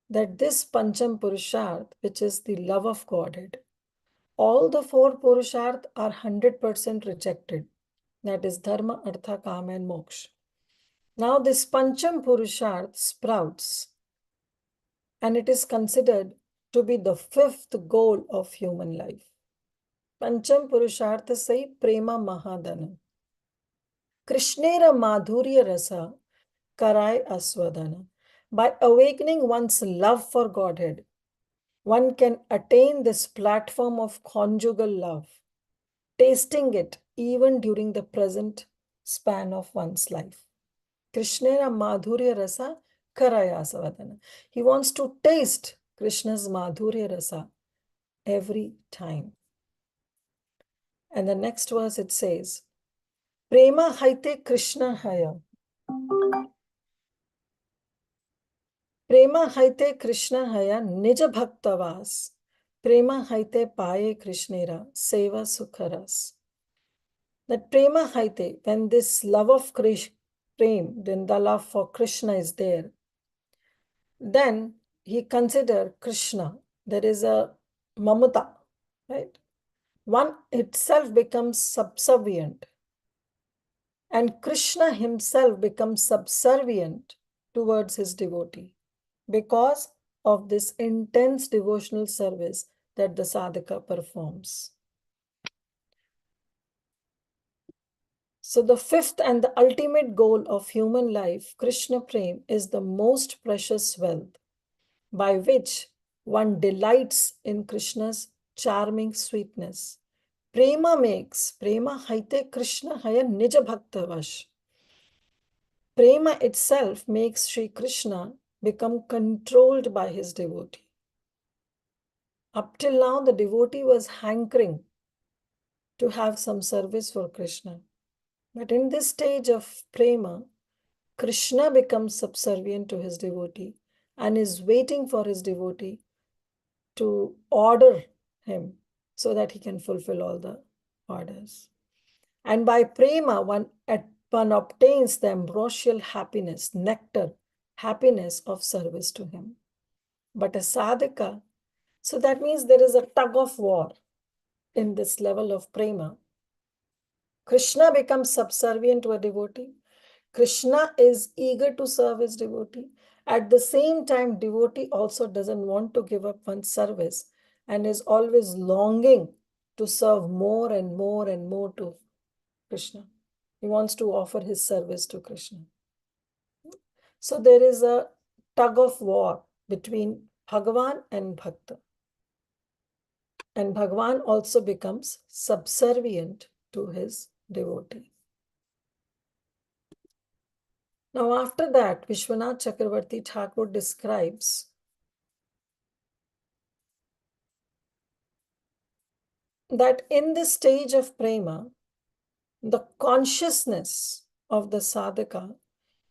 That this Pancham Purusharth, which is the love of Godhead, all the four Purusharth are 100% rejected. That is Dharma, Artha, Kama and Moksha. Now this Pancham Purusharth sprouts and it is considered to be the fifth goal of human life. Pancham Purushartha say Prema Mahadana. Krishnera Madhurya Rasa Karai Aswadana. By awakening one's love for Godhead, one can attain this platform of conjugal love, tasting it even during the present span of one's life. Krishnera Madhurya Rasa Karaya Asavadana. He wants to taste Krishna's Madhurya Rasa every time. And the next verse it says, Prema Haite Krishna Haya. Prema Haite Krishna Haya Nija Bhaktavas. Prema Haite Paye Krishnera Seva Sukharas. That Prema Haite, when this love of Krishna, then the love for Krishna is there, then he considered Krishna. There is a mamata, right? One itself becomes subservient. And Krishna himself becomes subservient towards his devotee because of this intense devotional service that the sadhaka performs. So the fifth and the ultimate goal of human life, Krishna Prem, is the most precious wealth by which one delights in Krishna's charming sweetness. Prema makes, Prema haite Krishna haya nija bhakta vash. Prema itself makes Sri Krishna become controlled by his devotee. Up till now, the devotee was hankering to have some service for Krishna. But in this stage of Prema, Krishna becomes subservient to his devotee and is waiting for his devotee to order him so that he can fulfill all the orders. And by Prema, one obtains the ambrosial happiness, nectar, happiness of service to him. But a sadhaka, so that means there is a tug of war in this level of Prema. Krishna becomes subservient to a devotee. Krishna is eager to serve his devotee. At the same time, devotee also doesn't want to give up one's service and is always longing to serve more and more and more to Krishna. He wants to offer his service to Krishna. So there is a tug of war between Bhagavan and Bhakta. And Bhagavan also becomes subservient to his devotee. Now after that, Vishwanath Chakravarti Thakur describes that in this stage of prema, the consciousness of the sadhaka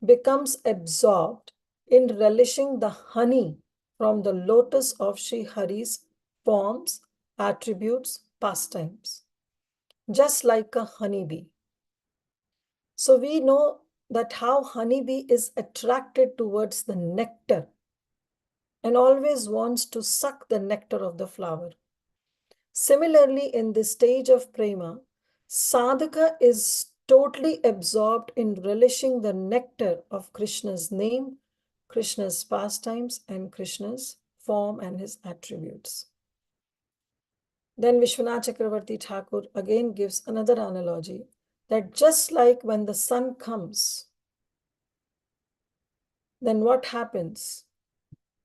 becomes absorbed in relishing the honey from the lotus of Sri Hari's forms, attributes, pastimes, just like a honeybee. So we know that how honeybee is attracted towards the nectar and always wants to suck the nectar of the flower. Similarly, in this stage of prema, sadhaka is totally absorbed in relishing the nectar of Krishna's name, Krishna's pastimes, and Krishna's form and his attributes. Then Vishwanath Chakravarti Thakur again gives another analogy that just like when the sun comes, then what happens?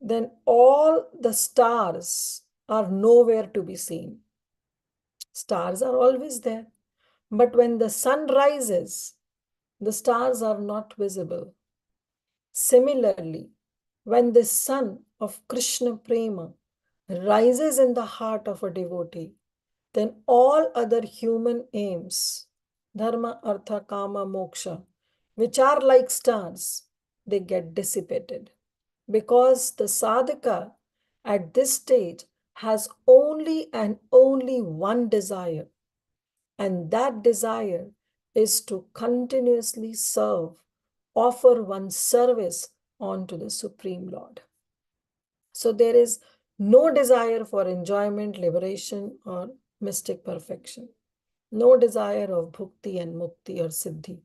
Then all the stars are nowhere to be seen. Stars are always there. But when the sun rises, the stars are not visible. Similarly, when the sun of Krishna Prema rises in the heart of a devotee, then all other human aims, dharma, artha, kama, moksha, which are like stars, they get dissipated. Because the sadhaka at this stage has only and only one desire, and that desire is to continuously serve, offer one's service onto the Supreme Lord. So there is no desire for enjoyment, liberation, or mystic perfection. No desire of bhukti and mukti or siddhi.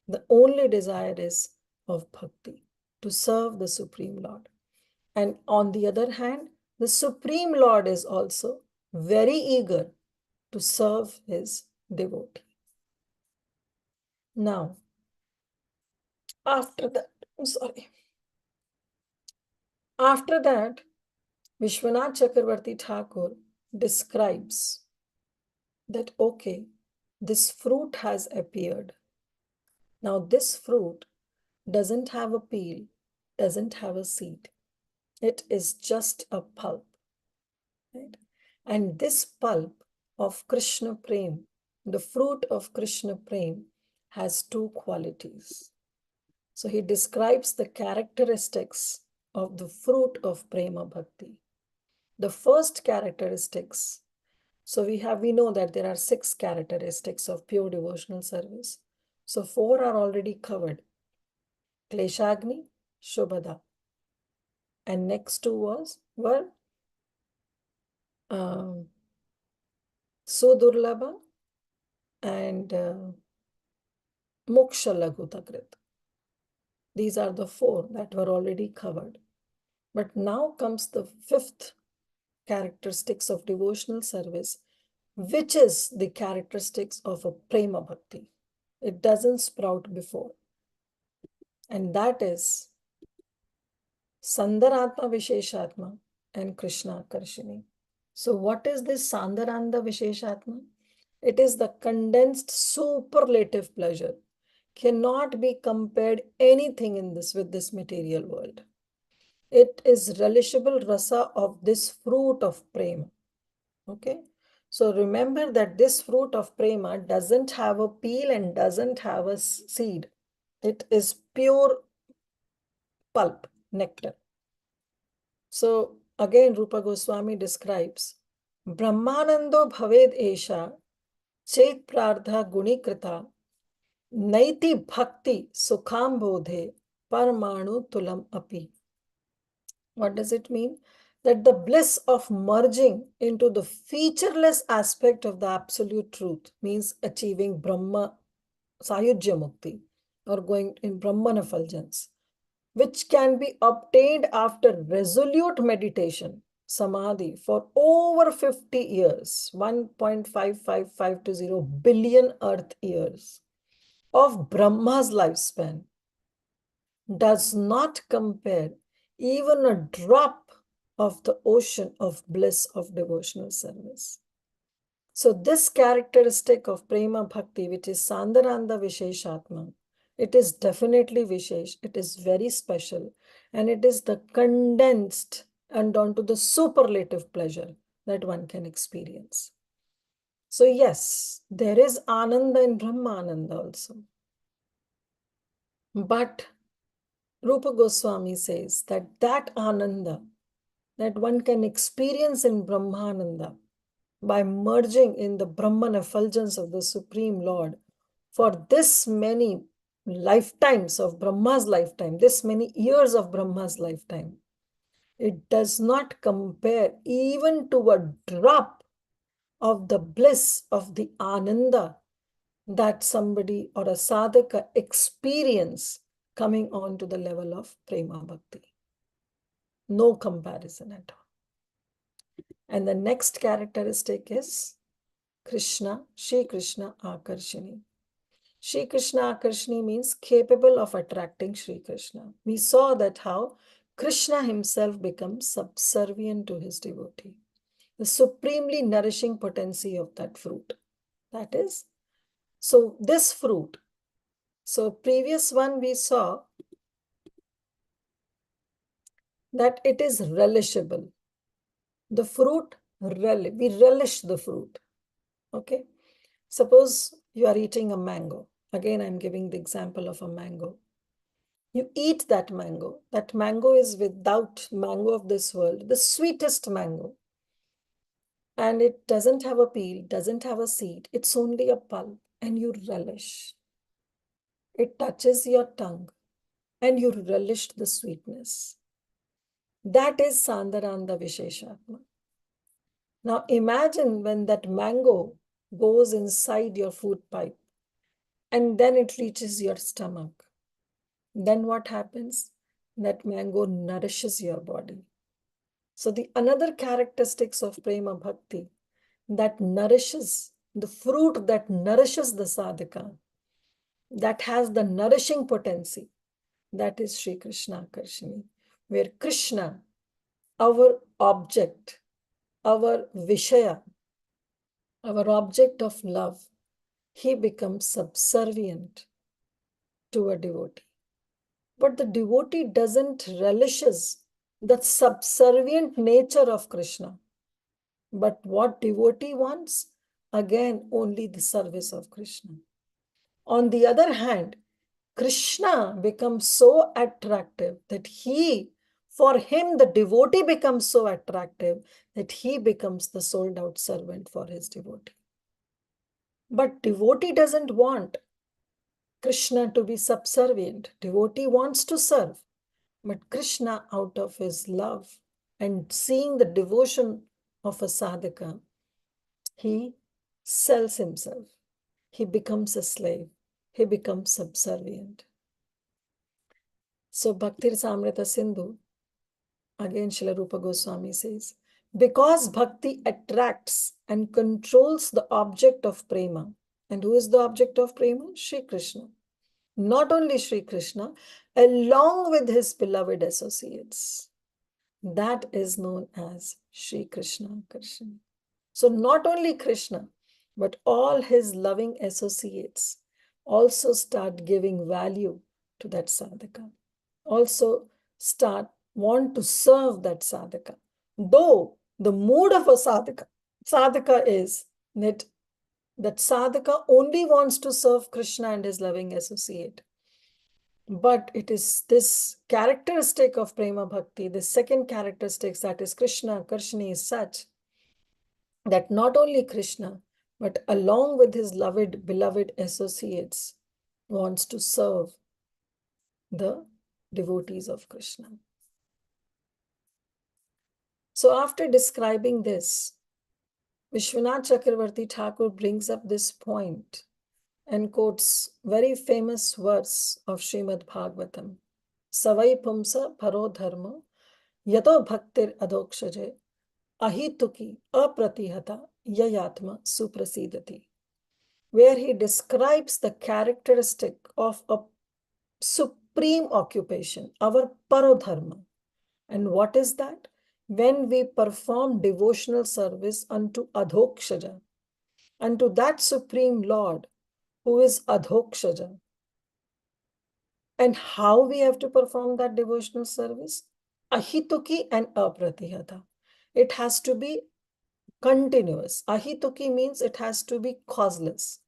The only desire is of bhakti, to serve the Supreme Lord. And on the other hand, the Supreme Lord is also very eager to serve his devotee. Now, after that, after that, Vishwanath Chakravarti Thakur describes that, okay, this fruit has appeared. Now, this fruit doesn't have a peel, doesn't have a seed. It is just a pulp. Right? And this pulp of Krishna Prem, the fruit of Krishna Prem, has two qualities. So he describes the characteristics of the fruit of Prema Bhakti. The first characteristics, so we know that there are 6 characteristics of pure devotional service. So 4 are already covered. Kleshagni, Shobhada. And next 2 were Sudurlabha and Moksha Laghutakrit. These are the 4 that were already covered. But now comes the 5th characteristics of devotional service, which is the characteristics of a Prema Bhakti. It doesn't sprout before. And that is Sandaratma Visheshatma and Krishna Karshini. So what is this Sandaranda Visheshatma? It is the condensed superlative pleasure. Cannot be compared anything in this with this material world. It is relishable rasa of this fruit of prema. Okay. So remember that this fruit of prema doesn't have a peel and doesn't have a seed. It is pure pulp, nectar. So again, Rupa Goswami describes Brahmanando bhaved esha chet prardha gunikrita naiti bhakti sukham bodhe parmanu tulam api. What does it mean? That the bliss of merging into the featureless aspect of the absolute truth means achieving Brahma Sayujya Mukti or going in Brahman effulgence, which can be obtained after resolute meditation, Samadhi, for over 50 years, 1.5550 billion earth years of Brahma's lifespan, does not compare even a drop of the ocean of bliss of devotional service. So this characteristic of Prema Bhakti, which is Sandaranda Visheshatma, it is definitely Vishesh, it is very special, and it is the condensed and onto the superlative pleasure that one can experience. So yes, there is Ananda in Brahmananda also. But Rupa Goswami says that that Ananda that one can experience in Brahmananda by merging in the Brahman effulgence of the Supreme Lord for this many lifetimes of Brahma's lifetime, this many years of Brahma's lifetime, it does not compare even to a drop of the bliss of the Ananda that somebody or a sadhaka experience coming on to the level of Prema Bhakti. No comparison at all. And the next characteristic is Krishna, Shri Krishna Akarshini. Shri Krishna Akarshini means capable of attracting Shri Krishna. We saw that how Krishna himself becomes subservient to his devotee. The supremely nourishing potency of that fruit. That is, so this fruit, so previous one we saw that it is relishable. The fruit We relish the fruit. Okay. Suppose you are eating a mango. Again, I'm giving the example of a mango. You eat that mango. That mango is without mango of this world, the sweetest mango. And it doesn't have a peel, doesn't have a seed. It's only a pulp, and you relish. It touches your tongue and you relish the sweetness. That is Sandaranda Visheshatma. Now imagine when that mango goes inside your food pipe and then it reaches your stomach. Then what happens? That mango nourishes your body. So the another characteristics of Prema Bhakti that nourishes, the fruit that nourishes the sadhaka, that has the nourishing potency, that is Sri Krishna Karshini, where Krishna, our object, our Vishaya, our object of love, he becomes subservient to a devotee. But the devotee doesn't relishes the subservient nature of Krishna. But what devotee wants? Again, only the service of Krishna. On the other hand, Krishna becomes so attractive that for him, the devotee becomes so attractive that he becomes the sold out servant for his devotee. But devotee doesn't want Krishna to be subservient. Devotee wants to serve. But Krishna, out of his love and seeing the devotion of a sadhaka, he sells himself. He becomes a slave. He becomes subservient. So Bhakti Rasamrita Sindhu, again Srila Rupa Goswami says, because bhakti attracts and controls the object of prema. And who is the object of prema? Sri Krishna. Not only Sri Krishna, along with his beloved associates. That is known as Sri Krishna Karshini. So not only Krishna, but all his loving associates also start giving value to that sadhaka. Also want to serve that sadhaka. Though the mood of a sadhaka is that sadhaka only wants to serve Krishna and his loving associate. But it is this characteristic of Prema Bhakti, the second characteristic, that is Krishna Karshini, is such that not only Krishna, but along with his beloved associates, wants to serve the devotees of Krishna. So after describing this, Vishwanath Chakravarti Thakur brings up this point and quotes very famous verse of Srimad Bhagavatam. Savai pumsa paro dharma yato bhaktir adokshaje ahituki apratihata yayatma suprasidati, where he describes the characteristic of a supreme occupation, our parodharma. And what is that? When we perform devotional service unto Adhokshaja, unto that Supreme Lord who is Adhokshaja. And how we have to perform that devotional service? Ahituki and apratihata. It has to be continuous. Ahituki means it has to be causeless.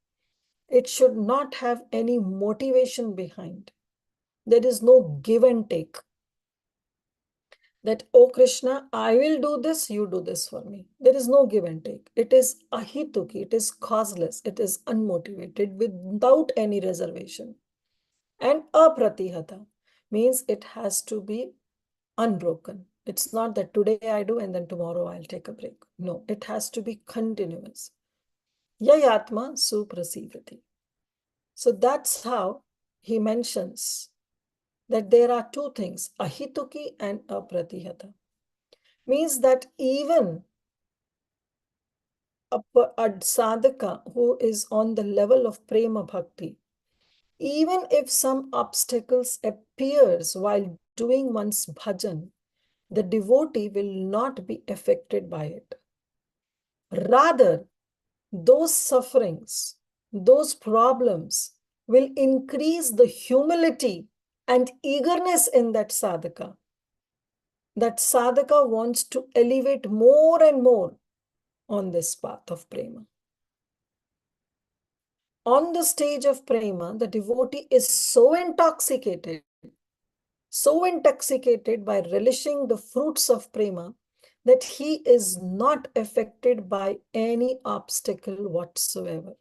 It should not have any motivation behind. There is no give and take. That, oh Krishna, I will do this, you do this for me. There is no give and take. It is ahituki, it is causeless, it is unmotivated, without any reservation. And apratihata means it has to be unbroken. It's not that today I do and then tomorrow I'll take a break. No, it has to be continuous. Yayatma suprasidati. So that's how he mentions that there are two things, ahituki and apratihata. Means that even a sadhaka who is on the level of prema bhakti, even if some obstacles appears while doing one's bhajan, the devotee will not be affected by it. Rather, those sufferings, those problems will increase the humility and eagerness in that sadhaka. That sadhaka wants to elevate more and more on this path of prema. On the stage of prema, the devotee is so intoxicated by relishing the fruits of prema that he is not affected by any obstacle whatsoever,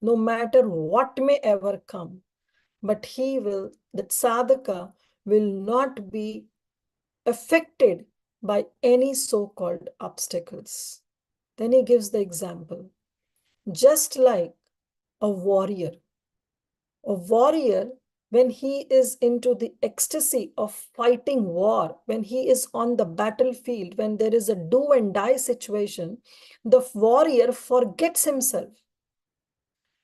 no matter what may ever come. But that sadhaka will not be affected by any so-called obstacles. Then he gives the example, just like a warrior, when he is into the ecstasy of fighting war, when he is on the battlefield, when there is a do and die situation, the warrior forgets himself,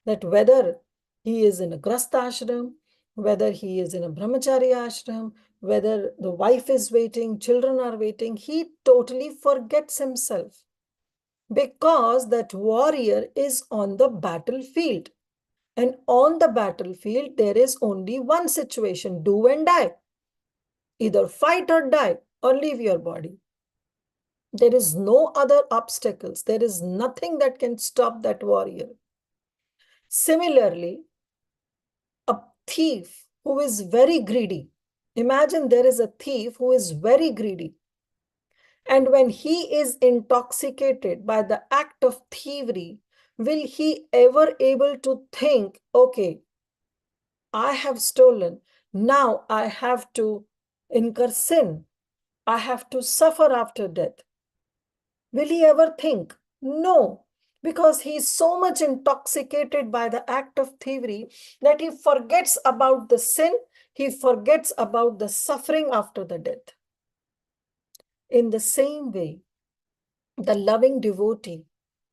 that whether he is in a grasta ashram, whether he is in a brahmachari ashram, whether the wife is waiting, children are waiting, he totally forgets himself, because that warrior is on the battlefield. And on the battlefield, there is only one situation, do and die. Either fight or die, or leave your body. There is no other obstacles. There is nothing that can stop that warrior. Similarly, a thief who is very greedy. Imagine there is a thief who is very greedy. And when he is intoxicated by the act of thievery, will he ever able to think, okay, I have stolen, now I have to incur sin, I have to suffer after death? Will he ever think? No, because he is so much intoxicated by the act of thievery that he forgets about the sin, he forgets about the suffering after the death. In the same way, the loving devotee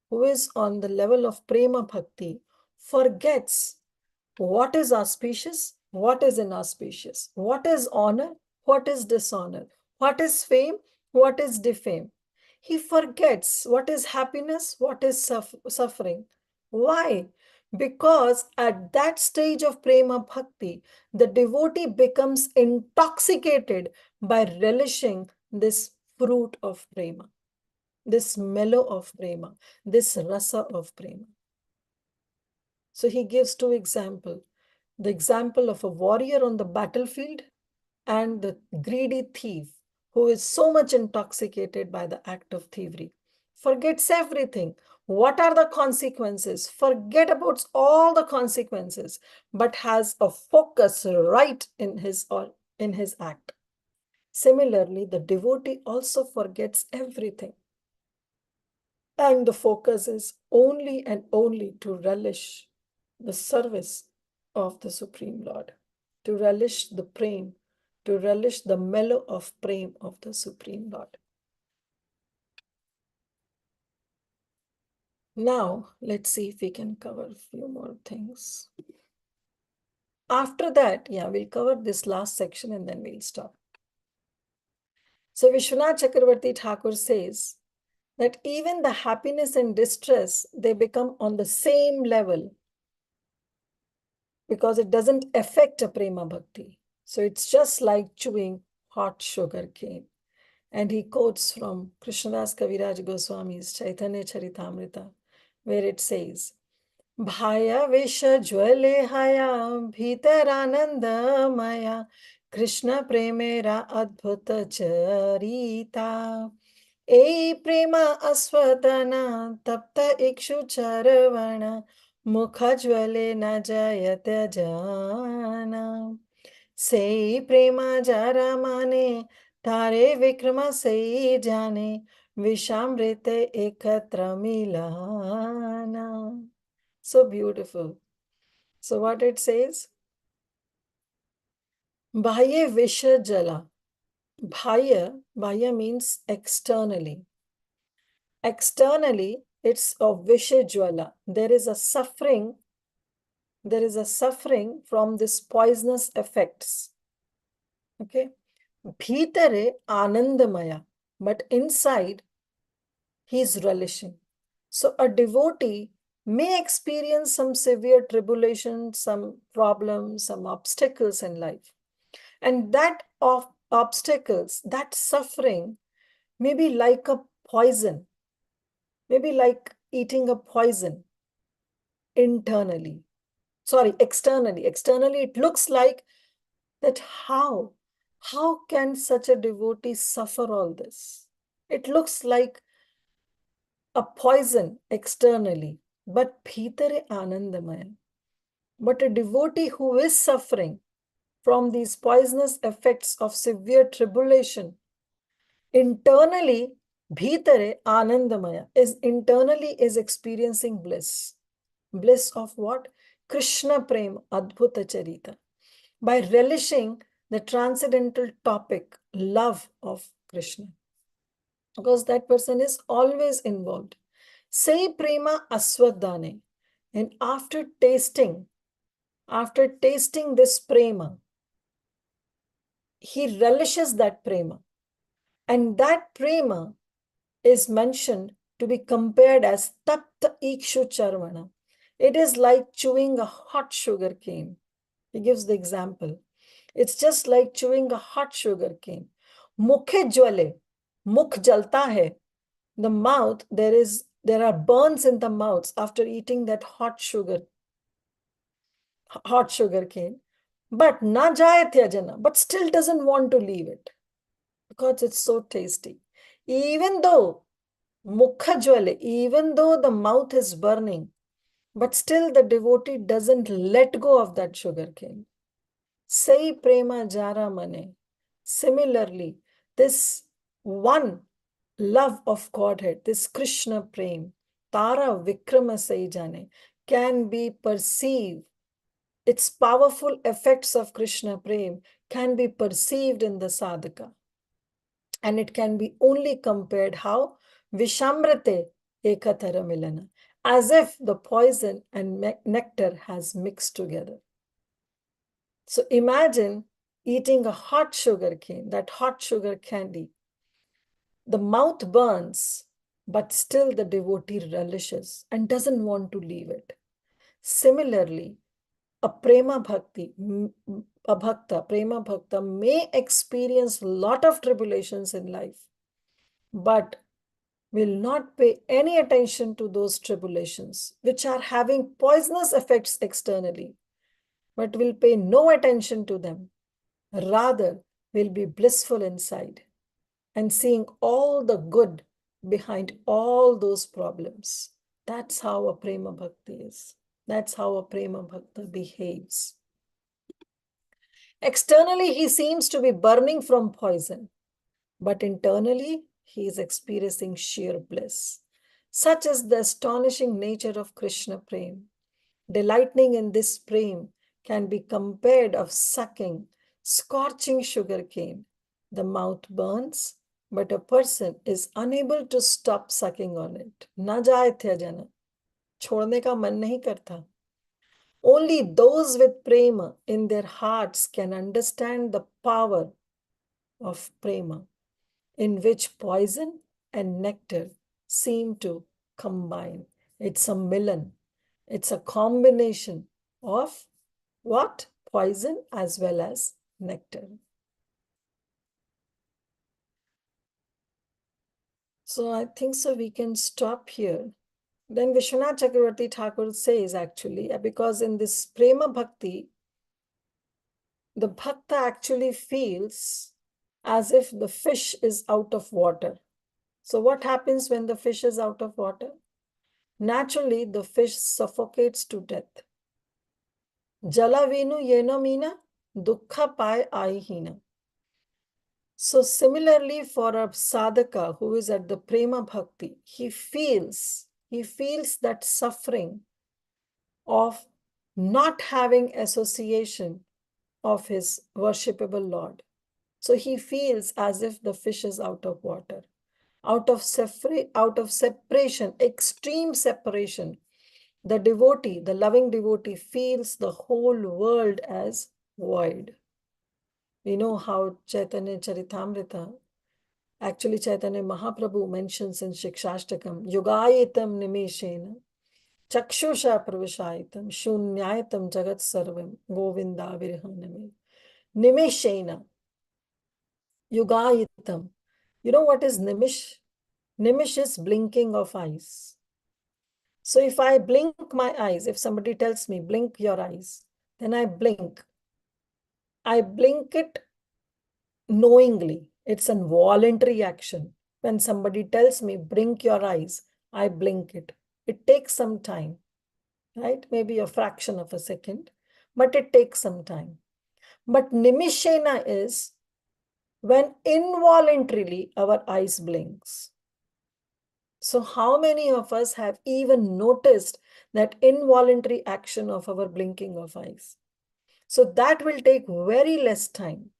who is on the level of prema bhakti forgets what is auspicious, what is inauspicious, what is honor, what is dishonor, what is fame, what is defame. He forgets what is happiness, what is suffering. Why? Because at that stage of prema bhakti, the devotee becomes intoxicated by relishing this fruit of prema, this mellow of prema, this rasa of prema. So he gives two examples. The example of a warrior on the battlefield and the greedy thief who is so much intoxicated by the act of thievery. Forgets everything. What are the consequences? Forget about all the consequences, but has a focus right in his act. Similarly, the devotee also forgets everything. And the focus is only and only to relish the service of the Supreme Lord, to relish the prem, to relish the mellow of prem of the Supreme Lord. Now, let's see if we can cover a few more things. After that, we'll cover this last section and then we'll stop. So Vishwanath Chakravarti Thakur says that even the happiness and distress, they become on the same level, because it doesn't affect a prema bhakti. So it's just like chewing hot sugar cane. And he quotes from Krishnadas Kaviraj Goswami's Chaitanya Charitamrita, where it says, Bhaya Vesha Jwale Haya Bhitar Ananda Maya Krishna Premera Adbhuta Charita E Prema Aswadana Tapta Ikshu Charavana Mukhajwale na jayata jana. Sei prema jara mane, tare vikrama sei jane, vishamrite ekatra milana. So beautiful. So what it says? Bhaya visha jala. Bhaya means externally. Externally, it's a visha jwala. There is a suffering from this poisonous effects. Okay. Bhitare anandamaya, but inside he is relishing. So a devotee may experience some severe tribulation, some problems, some obstacles in life. And that of obstacles, that suffering may be like a poison. maybe like eating a poison internally. Sorry, externally. Externally, it looks like that how can such a devotee suffer all this? It looks like a poison externally, but bhitare anandamaya. But a devotee who is suffering from these poisonous effects of severe tribulation, internally, bhitare anandamaya is experiencing bliss. Bliss of what? Krishna Prem Adbhuta Charita. By relishing the transcendental topic, love of Krishna. Because that person is always involved. Say prema aswadane. And after tasting this prema, he relishes that prema. And that prema is mentioned to be compared as tapta ikshu charvana. It is like chewing a hot sugar cane. He gives the example. It's just like chewing a hot sugar cane. Mukhe jwale, mukh jalta hai. The mouth, there are burns in the mouth after eating that hot sugar cane. But na jaye tyajana, but still doesn't want to leave it because it's so tasty. Even though mukha jwale, even though the mouth is burning, but still the devotee doesn't let go of that sugar cane. Say prema jara mane. Similarly, this one love of Godhead, this Krishna prem, Tara Vikrama Saijane, can be perceived. Its powerful effects of Krishna prem can be perceived in the sadhaka. And it can be only compared how? Vishamrate ekatara milana. As if the poison and nectar has mixed together. So imagine eating a hot sugar cane, that hot sugar candy. The mouth burns, but still the devotee relishes and doesn't want to leave it. Similarly, a prema bhakti, prema bhakta may experience a lot of tribulations in life, but will not pay any attention to those tribulations, which are having poisonous effects externally, but will pay no attention to them. Rather, will be blissful inside and seeing all the good behind all those problems. That's how a prema bhakti is. That's how a prema bhakta behaves. Externally, he seems to be burning from poison, but internally, he is experiencing sheer bliss. Such is the astonishing nature of Krishna prem. Delighting in this prem can be compared of sucking scorching sugar cane. The mouth burns, but a person is unable to stop sucking on it. Na jaye tyajana. छोड़ने का मन नहीं करता. Only those with prema in their hearts can understand the power of prema, in which poison and nectar seem to combine. It's a milan. It's a combination of what? Poison as well as nectar. So I think so we can stop here. Then Vishwanath Chakravarti Thakur says actually, because in this Prema Bhakti, the Bhakta actually feels as if the fish is out of water. So what happens when the fish is out of water? Naturally, the fish suffocates to death. Jala venu yena mina, dukkha pai aihina. So similarly for a sadhaka who is at the prema bhakti, he feels that suffering of not having association of his worshipable Lord. So he feels as if the fish is out of water, out of separation, extreme separation. The devotee, the loving devotee, feels the whole world as void. We know how Chaitanya Charitamrita, actually Chaitanya Mahaprabhu mentions in Shikshashtakam, Yogayitam Nimeshena, Chakshusha Pravishaitam, Shunyayitam Jagat Sarvam, Govinda Virhaname. Nimeshena, Yogayitam. You know what is Nimish? Nimish is blinking of eyes. So if I blink my eyes, if somebody tells me, blink your eyes, then I blink. I blink it knowingly. It's a voluntary action. When somebody tells me, blink your eyes, I blink it. It takes some time, right? Maybe a fraction of a second, but it takes some time. But nimishena is when involuntarily our eyes blinks. So how many of us have even noticed that involuntary action of our blinking of eyes? So that will take very less time.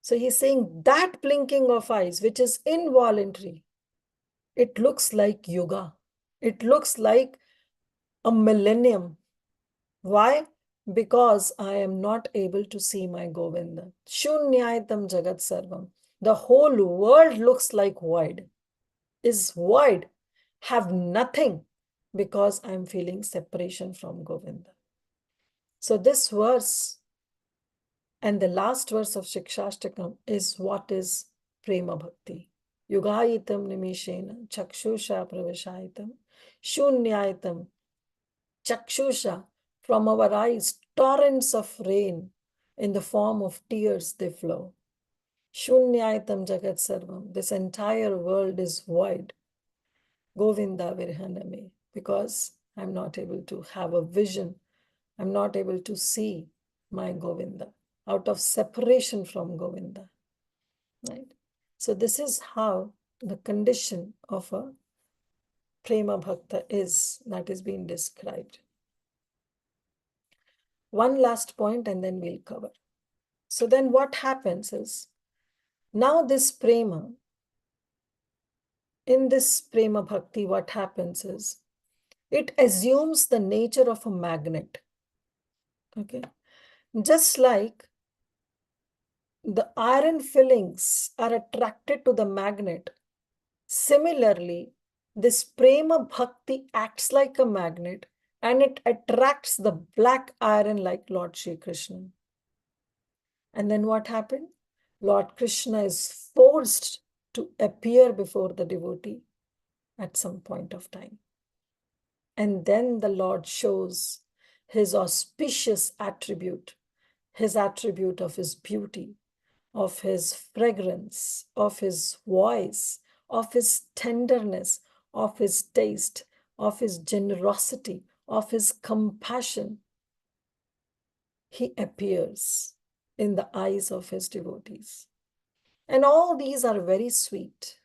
So he's saying that blinking of eyes, which is involuntary, it looks like yoga. It looks like a millennium. Why? Because I am not able to see my Govinda. Shunyaitam Jagat Sarvam. The whole world looks like void, is void, have nothing, because I'm feeling separation from Govinda. So this verse and the last verse of Shikshashtakam is what is Prema Bhakti. Yugayitam nimishena chakshusha pravashaitam shunyaitam chakshusha. From our eyes, torrents of rain in the form of tears they flow. Shunyaitam jagat sarvam. This entire world is void. Govinda virhaname. Because I'm not able to have a vision. I'm not able to see my Govinda out of separation from Govinda. Right? So this is how the condition of a Prema Bhakta is that is being described. One last point and then we'll cover. So then what happens is, now this Prema, in this Prema Bhakti, what happens is, it assumes the nature of a magnet. Okay. Just like the iron fillings are attracted to the magnet, similarly, this Prema Bhakti acts like a magnet and it attracts the black iron like Lord Shri Krishna. And then what happened? Lord Krishna is forced to appear before the devotee at some point of time. And then the Lord shows his auspicious attribute, his attribute of his beauty, of his fragrance, of his voice, of his tenderness, of his taste, of his generosity, of his compassion. He appears in the eyes of his devotees. And all these are very sweet,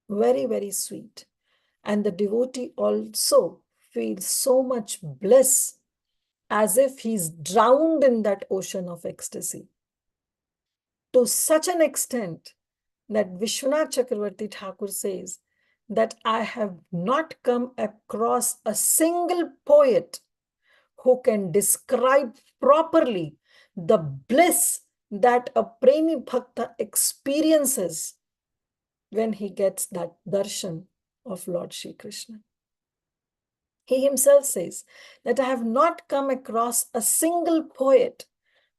very, very sweet. And the devotee also feels so much bliss as if he's drowned in that ocean of ecstasy. To such an extent that Vishwanath Chakravarti Thakur says that I have not come across a single poet who can describe properly the bliss that a Premi Bhakta experiences when he gets that darshan of Lord Shri Krishna. He himself says that I have not come across a single poet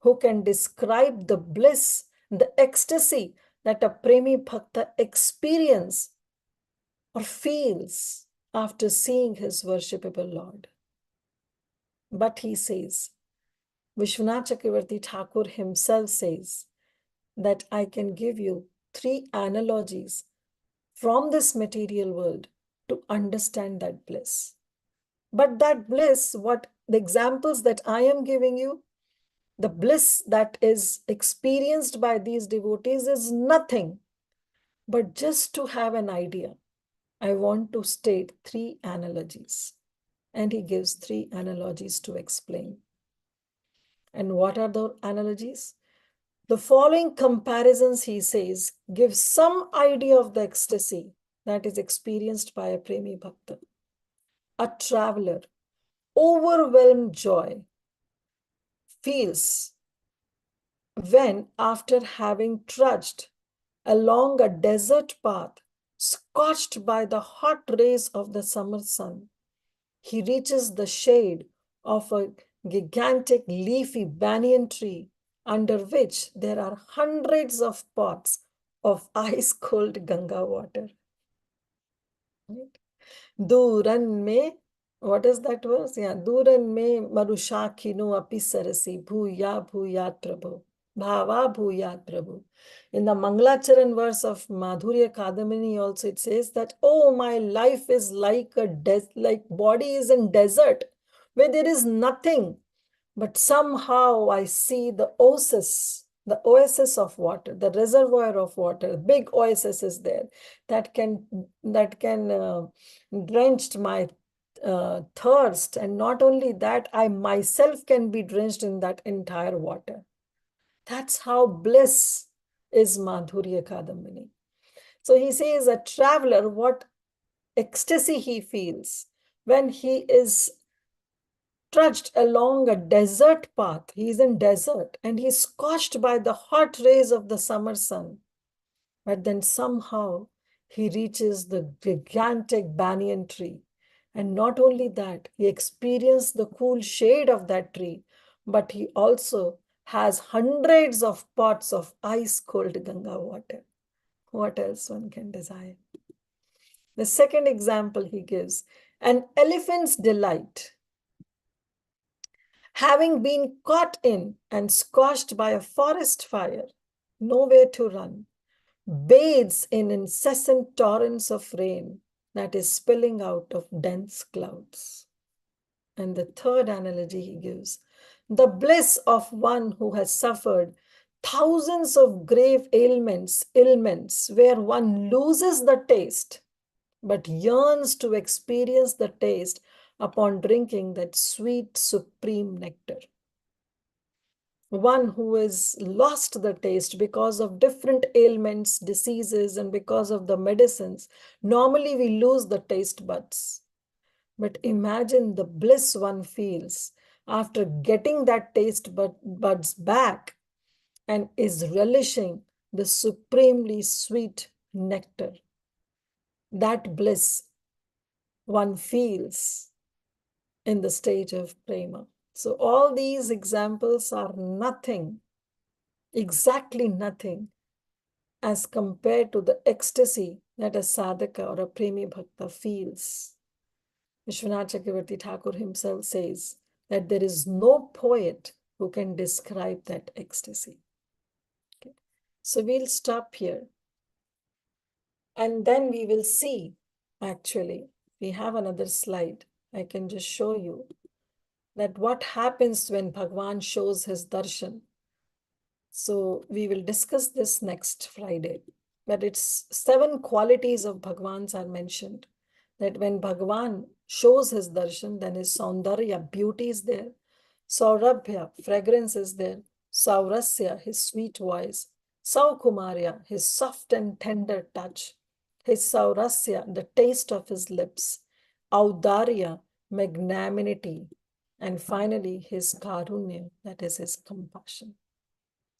who can describe the bliss, the ecstasy that a Premi Bhakta experiences or feels after seeing his worshipable Lord. But he says, Vishwanath Chakravarti Thakur himself says that I can give you 3 analogies from this material world to understand that bliss. But that bliss, what the examples that I am giving you, the bliss that is experienced by these devotees is nothing. But just to have an idea, I want to state 3 analogies. And he gives 3 analogies to explain. And what are the analogies? The following comparisons, he says, give some idea of the ecstasy that is experienced by a Premi Bhakta. A traveler, overwhelmed joy, feels when, after having trudged along a desert path, scorched by the hot rays of the summer sun, he reaches the shade of a gigantic leafy banyan tree under which there are hundreds of pots of ice-cold Ganga water. Right? Duran me, what is that verse? Yeah, Duran me Marushakino apisarasi bhuya bhuyat prabhu. Bhava bhuyat prabhu. In the Mangalacharan verse of Madhurya Kadambini also it says that, oh, my life is like like body is in desert where there is nothing, but somehow I see the oasis of water, the reservoir of water, big oasis is there that can drench my thirst, and not only that, I myself can be drenched in that entire water. That's how bliss is Madhurya Kadambini. So he says a traveler, what ecstasy he feels when he is trudged along a desert path. He's in desert and he's scorched by the hot rays of the summer sun. But then somehow he reaches the gigantic banyan tree. And not only that, he experienced the cool shade of that tree, but he also has hundreds of pots of ice cold Ganga water. What else one can desire? The second example he gives, an elephant's delight. Having been caught in and scorched by a forest fire, nowhere to run, bathes in incessant torrents of rain that is spilling out of dense clouds. And the third analogy he gives, the bliss of one who has suffered thousands of grave ailments where one loses the taste but yearns to experience the taste upon drinking that sweet supreme nectar. One who has lost the taste because of different ailments, diseases, and because of the medicines. Normally we lose the taste buds. But imagine the bliss one feels after getting that taste buds back and is relishing the supremely sweet nectar. That bliss one feels in the stage of prema. So all these examples are nothing, exactly nothing, as compared to the ecstasy that a sadhaka or a premi bhakta feels. Vishwanath Chakravarti Thakur himself says that there is no poet who can describe that ecstasy. Okay. So we'll stop here. And then we will see, actually, we have another slide. I can just show you that what happens when Bhagwan shows his darshan. So we will discuss this next Friday. But it's 7 qualities of Bhagwan's are mentioned. That when Bhagwan shows his darshan, then his Saundarya, beauty is there. Saurabhya, fragrance is there. Saurasya, his sweet voice. Saukumarya, his soft and tender touch. His Saurasya, the taste of his lips. Audarya, magnanimity. And finally, his Karunya, that is his compassion.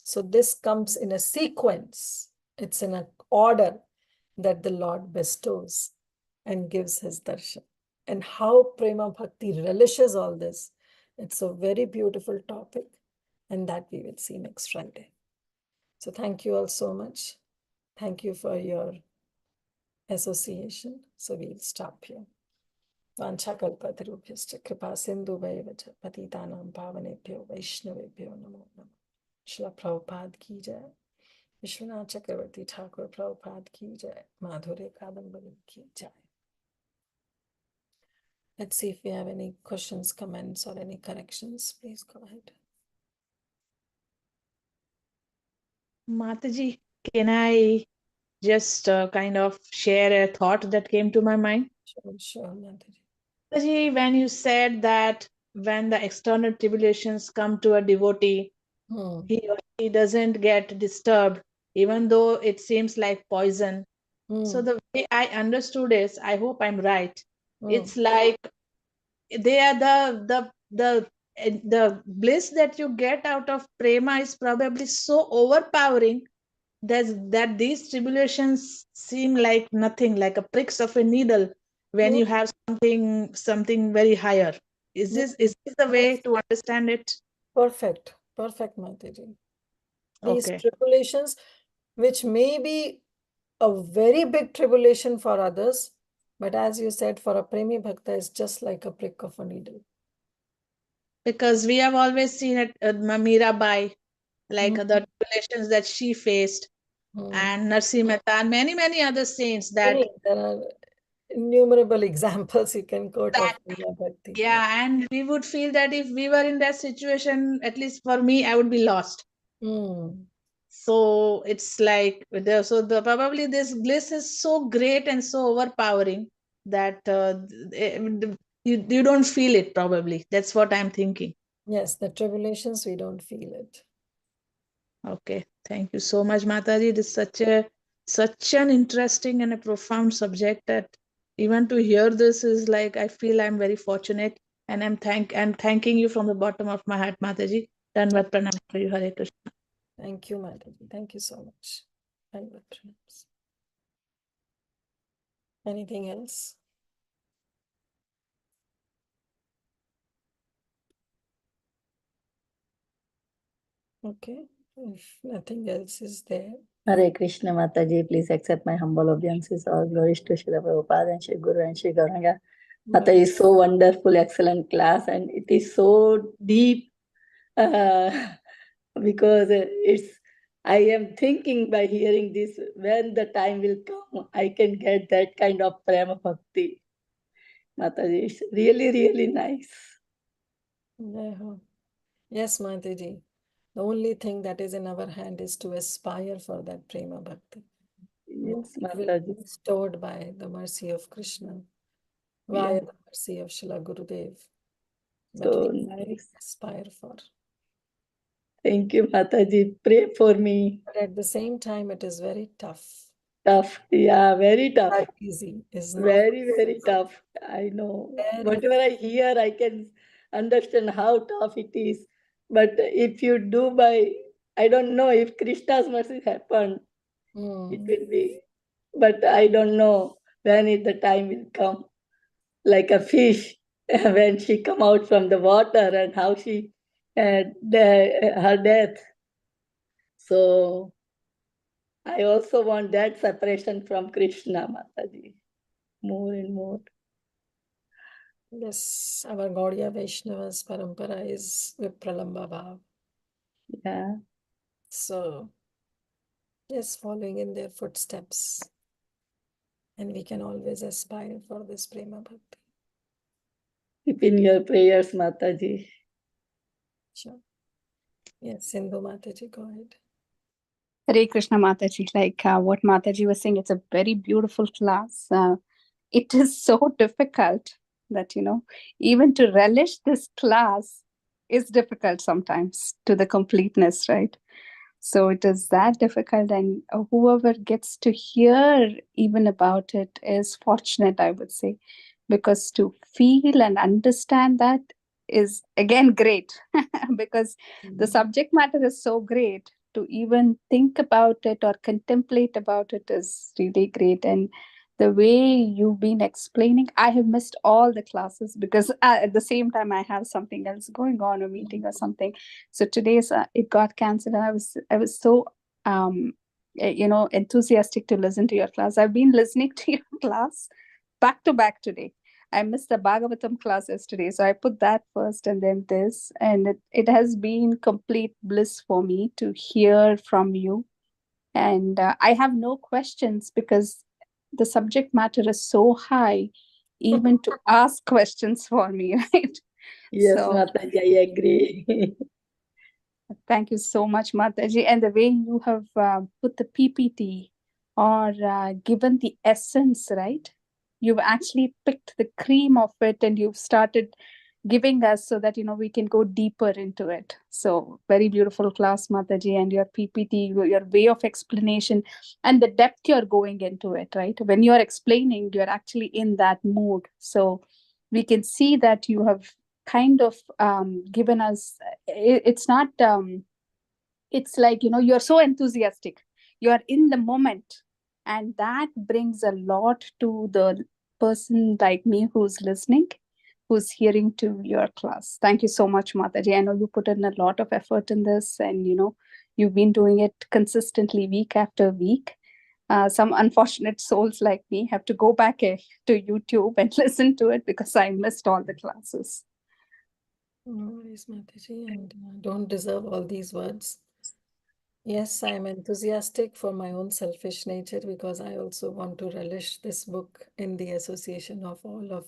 So this comes in a sequence. It's in an order that the Lord bestows and gives his darshan. And how Prema Bhakti relishes all this. It's a very beautiful topic, and that we will see next Friday. So thank you all so much. Thank you for your association. So we'll stop here. Vanchakalpatarubhyascha kripa sindhuvaiva cha patitanam pavanebhyo vaishnavebhyo namo namo. Srila Prabhupada ki jai. Vishwanath Chakravarti Thakur Prabhupada ki jai. Madhurya Kadambini ki jai. Let's see if we have any questions, comments, or any corrections. Please go ahead. Mataji, can I just kind of share a thought that came to my mind? Sure, Mataji. Mataji, when you said that when the external tribulations come to a devotee, he or she doesn't get disturbed, even though it seems like poison. So the way I understood is, I hope I'm right. It's like they are the bliss that you get out of prema is probably so overpowering that these tribulations seem like nothing, like a pricks of a needle when you have something very higher. Is this the way to understand it? Perfect, Mataji. These tribulations, which may be a very big tribulation for others, But as you said, for a Premi Bhakta, it's just like a prick of a needle. Because we have always seen it, Mirabai, like the tribulations that she faced, and Narsi Mehta, and many, many other saints that. There are innumerable examples you can quote of Prema Bhakti. Yeah, and we would feel that if we were in that situation, at least for me, I would be lost. So it's like probably this bliss is so great and so overpowering that you don't feel it. Probably that's what I'm thinking. Yes, the tribulations, we don't feel it. Okay, thank you so much, Mataji. This is such an interesting and a profound subject that even to hear this is like I feel I'm very fortunate, and I'm thanking you from the bottom of my heart, Mataji. Dandavat pranam to you, Hare Krishna. Thank you, Mataji. Thank you so much. Dandavat pranams. Anything else? Okay, if nothing else is there. Hare Krishna Mataji, please accept my humble obeisances. All glories to Srila Prabhupada and Shri Guru and Shri Gauranga. Mataji is so wonderful, excellent class, and it is so deep because I am thinking by hearing this, when the time will come, I can get that kind of prema bhakti. Mataji, it's really, really nice. Yes, Mataji. The only thing that is in our hand is to aspire for that prema bhakti. Yes, It will Mataji. be restored by the mercy of Krishna, via the mercy of Srila Gurudev. But So we nice. aspire for. Thank you, Mataji. Pray for me. But at the same time, it is very tough. Tough, yeah, very tough. Not easy. It's not Very, very tough. I know. Whatever I hear, I can understand how tough it is. But if you do by, I don't know if Krishna's mercy happened, it will be. But I don't know when the time will come. Like a fish, when she come out from the water and how she had her death. So I also want that separation from Krishna, Mataji, more and more. Yes, our Gaudiya Vaishnavas parampara is Vipralamba Bhav. Yeah. So, yes, following in their footsteps. And we can always aspire for this Prema Bhakti. Keep in your prayers, Mataji. Sure. Yes, Sindhu Mataji, go ahead. Hare Krishna Mataji, like what Mataji was saying, it's a very beautiful class. It is so difficult that, even to relish this class is difficult sometimes to the completeness, right? So it is that difficult, and whoever gets to hear even about it is fortunate, I would say, because to feel and understand that is again great because the subject matter is so great. To even think about it or contemplate about it is really great. And the way you've been explaining, I have missed all the classes because at the same time I have something else going on, a meeting or something. So today's it got cancelled, and I was so enthusiastic to listen to your class. I've been listening to your class back to back today. I missed the Bhagavatam class yesterday, so I put that first and then this, and it has been complete bliss for me to hear from you. And I have no questions because the subject matter is so high, even to ask questions for me, right? Yes, So, Mataji, I agree. thank you so much, Mataji. And the way you have put the PPT or given the essence, right? You've actually picked the cream of it and you've started giving us so that, we can go deeper into it. So very beautiful class, Mataji, and your PPT, your way of explanation and the depth you're going into it, right? When you're explaining, you're actually in that mood. So we can see that you have kind of given us, it's not, it's like, you're so enthusiastic, you're in the moment, and that brings a lot to the person like me who's listening, who's hearing to your class. Thank you so much, Mataji. I know you put in a lot of effort in this, and you've been doing it consistently week after week. some unfortunate souls like me have to go back to YouTube and listen to it because I missed all the classes. No worries, Mataji, and don't deserve all these words. Yes, I am enthusiastic for my own selfish nature because I also want to relish this book in the association of all of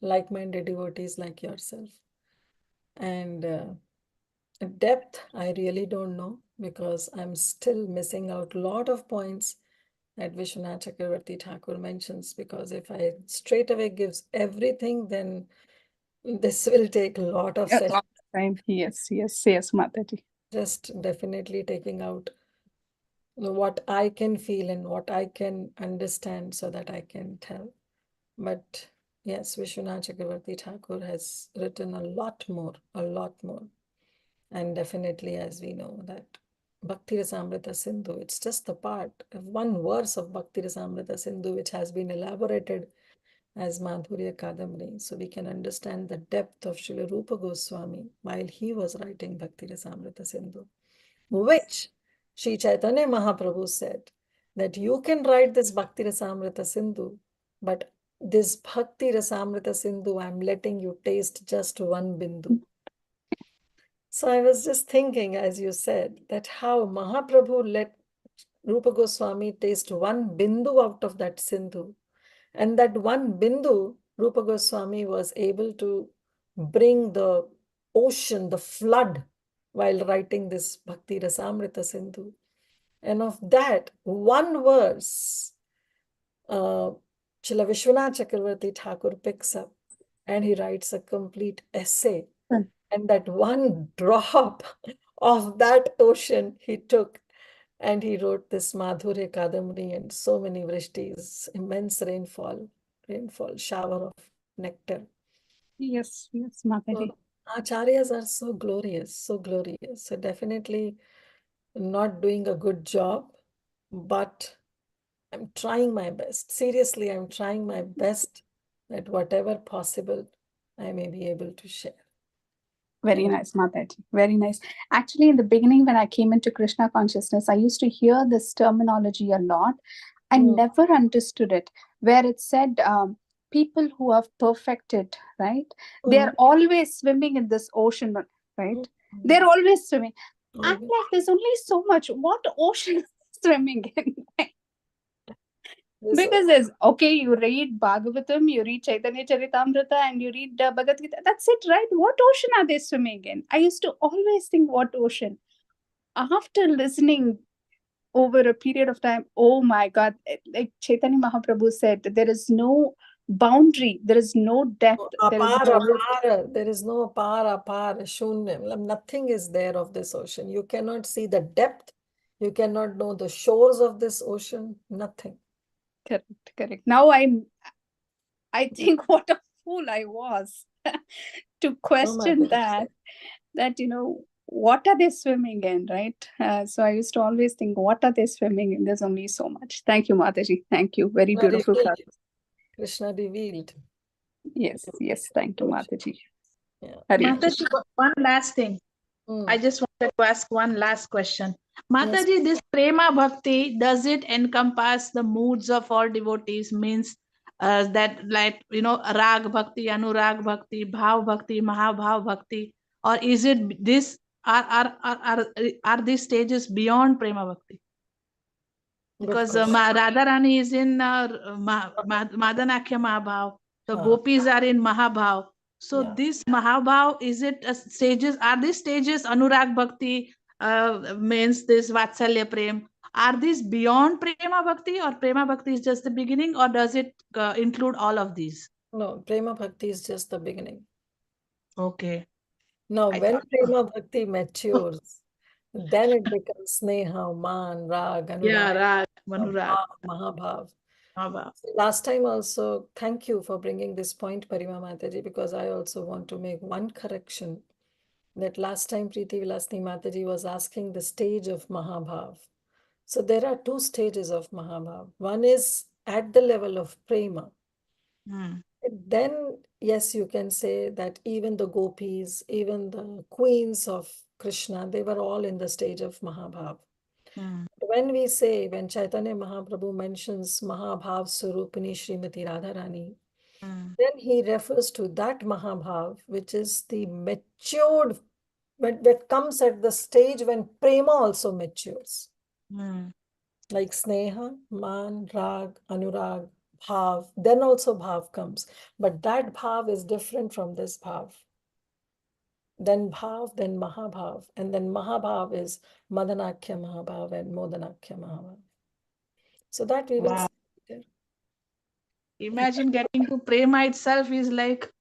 like-minded devotees like yourself. And depth, I really don't know because I'm still missing out a lot of points that Vishwanath Chakravarti Thakur mentions, because if I straight away gives everything, then this will take a lot of A sessions. lot of time. Yes, Mataji. Just definitely taking out what I can feel and what I can understand so that I can tell. But yes, Vishwanath Chakravarti Thakur has written a lot more, a lot more. And definitely, as we know, that Bhakti Rasamrita Sindhu, it's just the part of one verse of Bhakti Rasamrita Sindhu which has been elaborated as Madhurya Kadambini. So we can understand the depth of Srila Rupa Goswami while he was writing Bhakti Rasamrita Sindhu, which Sri Chaitanya Mahaprabhu said that you can write this Bhakti Rasamrita Sindhu, but this Bhakti Rasamrita Sindhu, I'm letting you taste just one bindu. So I was just thinking, as you said, that how Mahaprabhu let Rupa Goswami taste one bindu out of that Sindhu. And that one bindu, Rupa Goswami was able to bring the ocean, the flood, while writing this Bhakti Rasamrita Sindhu. And of that one verse, Srila Vishwanath Chakravarti Thakur picks up and he writes a complete essay. And that one drop of that ocean he took and he wrote this Madhurya Kadambini, and so many vrishtis, immense rainfall, shower of nectar. Yes, Mataji. So acharyas are so glorious, so glorious. So definitely not doing a good job, but I'm trying my best. Seriously, I'm trying my best that whatever possible, I may be able to share. Very nice, Mataji. Very nice. Actually, in the beginning, when I came into Krishna consciousness, I used to hear this terminology a lot. I never understood it, where it said people who have perfected, right? They're always swimming in this ocean, right? They're always swimming. I'm like, there's only so much. What ocean is swimming in? Because there's, okay, you read Bhagavatam, you read Chaitanya Charitamrita, and you read Bhagavad Gita. That's it, right? What ocean are they swimming in? I used to always think, what ocean? After listening over a period of time, oh my God, like Chaitanya Mahaprabhu said, there is no boundary, there is no depth. There is no apar, shunya. Nothing is there of this ocean. You cannot see the depth. You cannot know the shores of this ocean. Nothing. Correct. Now I think what a fool I was to question that, what are they swimming in, right? So I used to always think, what are they swimming in? There's only so much. Thank you, Mataji. Thank you. Very beautiful. Krishna revealed. Yes. Thank you, Mataji. Yeah. Mataji, one last thing. I just wanted to ask one last question. Mataji, this prema bhakti, does it encompass the moods of all devotees? Means that, like, rag bhakti, anurag bhakti, bhav bhakti, mahabhav bhakti, or is it this? Are these stages beyond prema bhakti? Because Radharani is in Madanakhya Mahabhav, the gopis are in Mahabhav. So this Mahabhav, is it stages? Are these stages Anurag Bhakti, means this Vatsalya Prem? Are these beyond Prema Bhakti, or Prema Bhakti is just the beginning, or does it include all of these? No, Prema Bhakti is just the beginning. Okay. Now, when Prema Bhakti matures, then it becomes Sneha, Man, Rag, Anurag, Rag, Manurag, Mahabhav. Mahabhav. Last time also, thank you for bringing this point, Parima Mataji, because I also want to make one correction. That last time Preeti Vilasni Mataji was asking the stage of Mahabhav. So there are two stages of Mahabhav. One is at the level of Prema. Then, yes, you can say that even the gopis, even the queens of Krishna, they were all in the stage of Mahabhav. when we say, when Chaitanya Mahaprabhu mentions Mahabhav Surupini Srimati Radharani, then he refers to that Mahabhav, which is the matured, that comes at the stage when prema also matures. Like Sneha, Man, Rag, Anurag, Bhav, then also Bhav comes. But that Bhav is different from this Bhav. Then Bhav, then Mahabhav, and then Mahabhav is Madanakya Mahabhav and Modanakya Mahabhav. So that we will Wow. see later. Imagine getting to prema itself is like,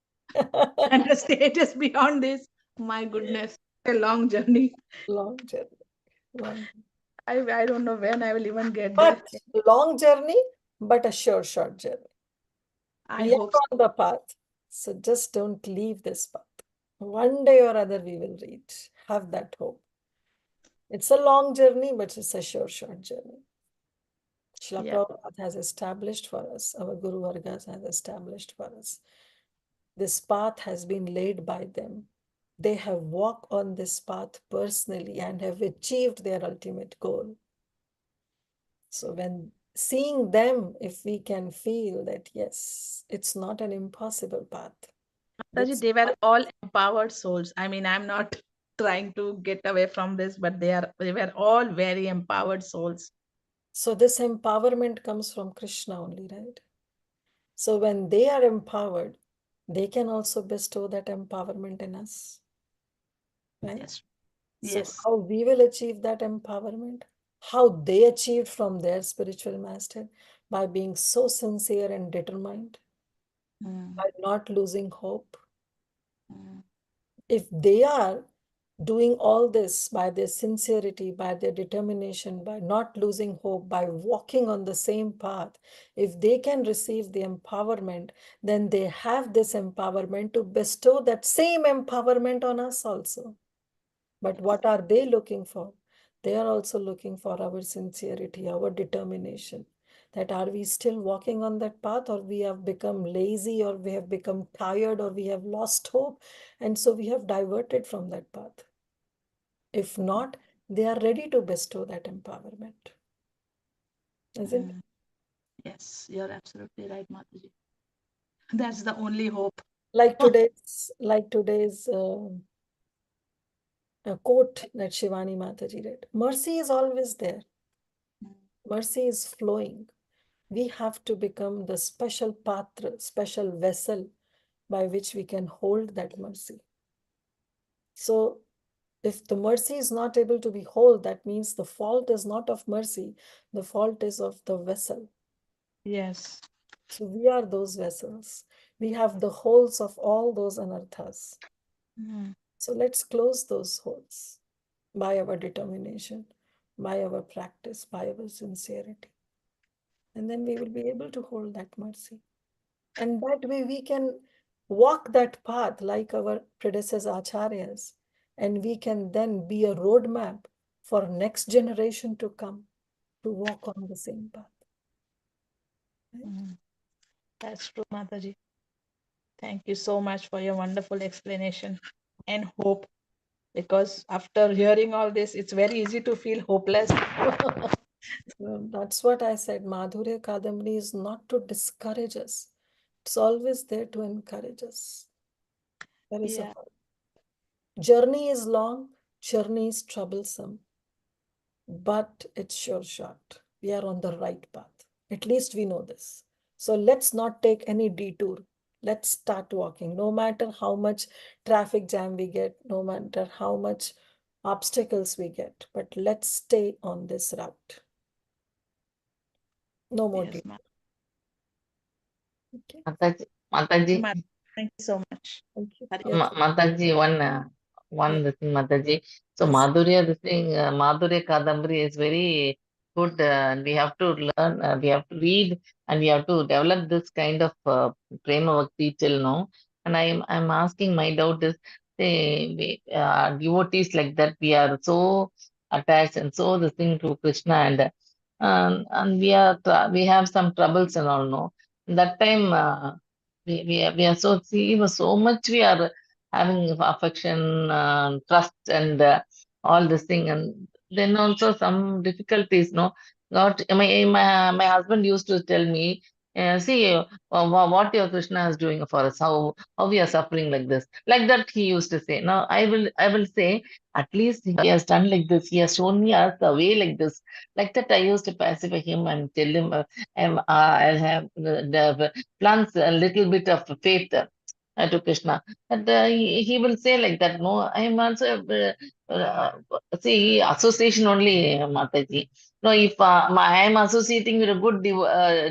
and the status beyond this. My goodness, a long journey. Long journey. Long. I don't know when I will even get there. But long journey, but a short journey. I We are hope so. on the path. So just don't leave this path. One day or other we will reach. Have that hope. It's a long journey, but it's a short journey. Srila Yeah. Prabhupada has established for us, our Guru Vargas has established for us. This path has been laid by them. They have walked on this path personally and have achieved their ultimate goal. So when seeing them, if we can feel that, yes, it's not an impossible path. Mataji, they were all empowered souls. I mean, I'm not trying to get away from this, but they were all very empowered souls. So this empowerment comes from Krishna only, right? So when they are empowered, they can also bestow that empowerment in us. Right? Yes. So Yes. how we will achieve that empowerment? How they achieved from their spiritual master? By being so sincere and determined, by not losing hope. If they are doing all this by their sincerity, by their determination, by not losing hope, by walking on the same path, if they can receive the empowerment, then they have this empowerment to bestow that same empowerment on us also. But what are they looking for? They are also looking for our sincerity, our determination. That are we still walking on that path, or we have become lazy, or we have become tired, or we have lost hope, and so we have diverted from that path. If not, they are ready to bestow that empowerment. Isn't it? Yes, you're absolutely right, Mataji. That's the only hope. Like today's quote that Shivani Mataji read. Mercy is always there. Mercy is flowing. We have to become the special patra, special vessel by which we can hold that mercy. So if the mercy is not able to be whole, that means the fault is not of mercy, the fault is of the vessel. Yes. So we are those vessels. We have the holes of all those anarthas. So let's close those holes by our determination, by our practice, by our sincerity. And then we will be able to hold that mercy. And that way we can walk that path like our predecessor acharyas, and we can then be a roadmap for next generation to come to walk on the same path. Right? That's true, Mataji. Thank you so much for your wonderful explanation and hope. Because after hearing all this, it's very easy to feel hopeless. That's what I said. Madhurya Kadambini is not to discourage us. It's always there to encourage us. There is a journey is long, journey is troublesome, but it's sure shot. We are on the right path. At least we know this. So let's not take any detour. Let's start walking. No matter how much traffic jam we get, no matter how much obstacles we get, but let's stay on this route. No more Yes, detour. Okay. Mataji, thank you so much. Thank you. Hari- Yes. Mataji, one Yes. thing, Mataji. So Yes. Madhurya Kadambini is very good, and we have to learn, we have to read, and we have to develop this kind of prema bhakti till now. And I'm asking, my doubt is, say, devotees like that, we are so attached and so this thing to Krishna, and we have some troubles and all, no. That time. We are so see so much we are having affection, trust, and all this thing, and then also some difficulties, no. Not my husband used to tell me, see, what your Krishna is doing for us, how we are suffering like this, like that he used to say. Now I will say, at least he has done like this, he has shown me us the way like this, like that. I used to pacify him and tell him, I have the plants a little bit of faith to Krishna. And he will say like that, no, I am also, see, association only, Mataji. No, if I am associating with a good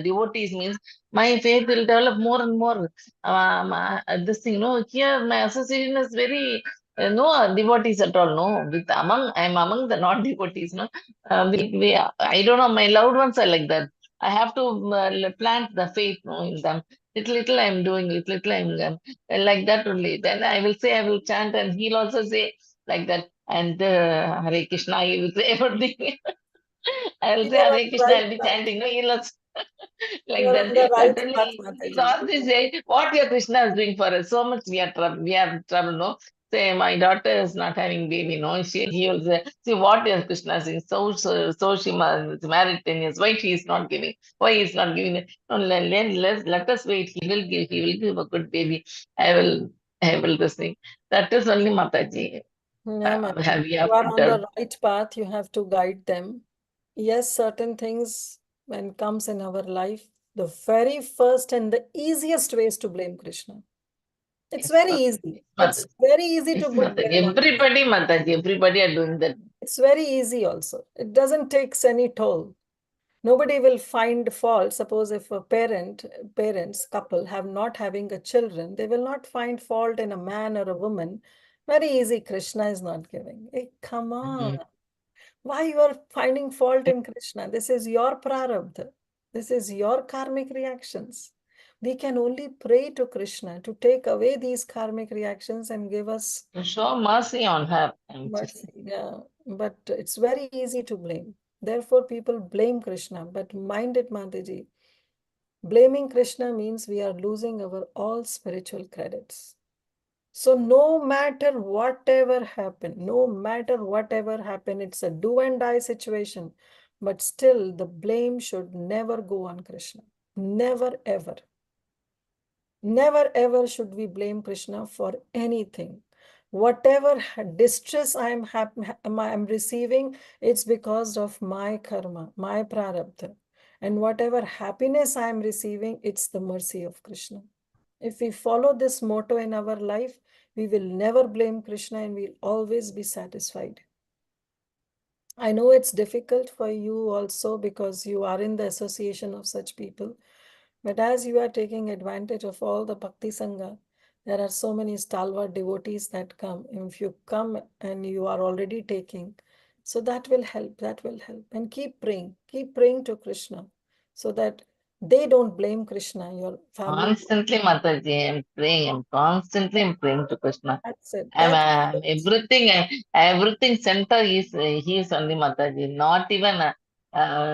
devotees, means my faith will develop more and more. This thing, no, here my association is very, no devotees at all, no. I am among the non-devotees, no. I don't know, my loved ones are like that. I have to plant the faith, no, in them. Little I'm doing, little I'm like that only. Then I will say, I will chant, and he'll also say like that. And Hare Krishna, he will say everything. I will You say are on Hare the Krishna, right I'll be path. chanting. No, he'll also You like are that. on the right path, Suddenly, he'll Mataji. always say, what your Krishna is doing for us. So much we are trouble. We are trouble, no. Say, my daughter is not having baby, no. He will say, see what your Krishna is doing. So she is married 10 years. Why he is not giving? Why he is not giving it? No, let us wait. He will give a good baby. I will, I will this thing. That is only Mataji. Yeah, Mataji. We You have are on entered. the right path. You have to guide them. Yes, certain things when comes in our life, the very first and the easiest way is to blame Krishna. It's Yes, very Mataji. easy. Mataji. It's very easy to Yes, put Mataji. blame on. Everybody, Mataji, everybody are doing that. It's very easy also. It doesn't take any toll. Nobody will find fault. Suppose if a parents, couple have not having a children, they will not find fault in a man or a woman. Very easy. Krishna is not giving. Hey, come on. Why you are finding fault in Krishna? This is your prarabdha. This is your karmic reactions. We can only pray to Krishna to take away these karmic reactions and give us Show mercy on her. I'm just mercy. Yeah, but it's very easy to blame. Therefore, people blame Krishna. But mind it, Mataji, blaming Krishna means we are losing our all spiritual credits. So no matter whatever happen, it's a do and die situation. But still, the blame should never go on Krishna. Never ever. Never ever should we blame Krishna for anything. Whatever distress I'm receiving, it's because of my karma, my prarabdha. And whatever happiness I am receiving, it's the mercy of Krishna. If we follow this motto in our life, we will never blame Krishna and we'll always be satisfied. I know it's difficult for you also because you are in the association of such people. But as you are taking advantage of all the Bhakti Sangha, there are so many stalwart devotees that come. If you come and you are already taking, so that will help, that will help. And keep praying to Krishna so that they don't blame Krishna, your family. constantly, Mataji. I'm constantly I'm praying to Krishna. That's it. I'm That's everything center is he is only Mataji. Not even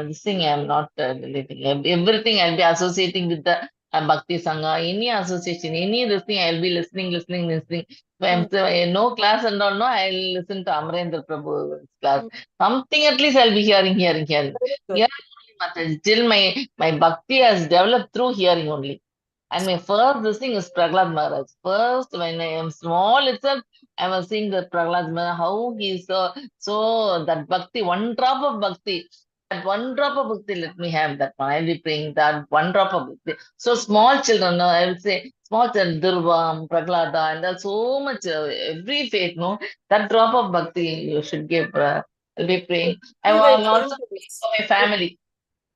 this thing I'm not deleting. Everything I'll be associating with the Bhakti Sangha, any association, any this thing I'll be listening. So I'm mm, so, no class and all, no, I'll listen to Amarendra Prabhu's class. mm, Something at least I'll be hearing. very Hearing good. only, Mataji. Till my bhakti has developed through hearing only. And my first this thing is Prahlad Maharaj. First, when I am small itself, I was seeing that Prahlad Maharaj, how he is so that bhakti, one drop of bhakti. That one drop of bhakti, let me have that one. I'll be praying that one drop of bhakti. So small children, no, I will say small children, Durvam, Prahlada, and there's so much, every faith, no, that drop of bhakti you should give. I'll be praying. See the I'm also praying examples. for my family.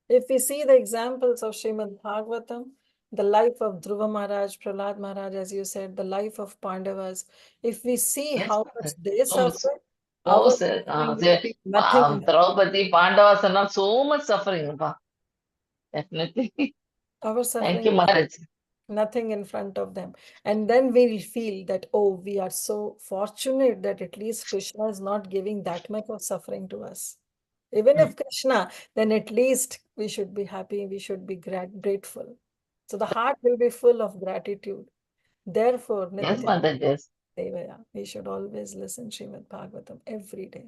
If we see the examples of Srimad Bhagavatam, the life of Dhruva Maharaj, Prahlad Maharaj, as you said, the life of Pandavas, if we see Yes, how much they so much. suffered, Oh, our sir, suffering will say, be nothing. Draupadi, Pandavas are not so much suffering. Definitely. Our Thank suffering you, is Maharaj. nothing in front of them. And then we'll feel that, oh, we are so fortunate that at least Krishna is not giving that much of suffering to us. Even if Krishna, then at least we should be happy, we should be grateful. So the heart will be full of gratitude. Therefore, Yes, Nitya Maharaj, yes. Devaya, we should always listen Srimad Bhagavatam every day.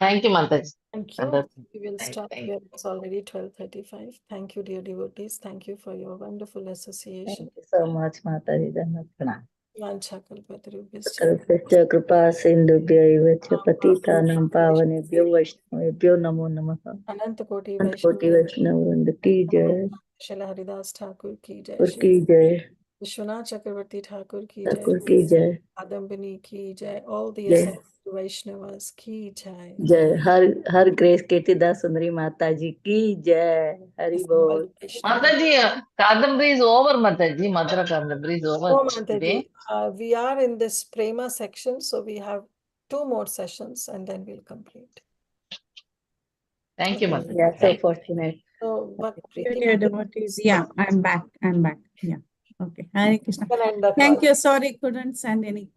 Thank you, Mataji. Thank you. Wonderful. We will start Thank here. It's already 12:35. Thank you, dear devotees. Thank you for your wonderful association. Thank you so much, Mataji. Dandavat pranam. Vanchakalpatarubhyascha सर्वस्य कृपा सिन्धुभ्य एव च पतितानां पावनेभ्यो वैष्णवेभ्यो नमो नमः। Anantakoti कोटि वैष्णव वृंद की जय, Srila Haridas Thakur ki jai. और की जय, Vishwanath Chakravarti Thakur ki jai. Thakur की जय, Kadambini ki jai. All the जय assembled Vaishnavas ki jai. जय। हर ग्रेस कीर्तिदा सुंदरी माता जी की जय। हरि बोल। Assembled Vaishnavas. Mataji, Kadambini is over, Mataji. Madhura Kadambini is over Oh, today. Mataji, we are in this Prema section, so we have 2 more sessions and then we'll complete. Thank you, Mataji. Yeah, so fortunate. So, what Dear devotees, yeah, I'm back. Yeah. Okay. Hare Krishna. Thank you. Sorry, couldn't send any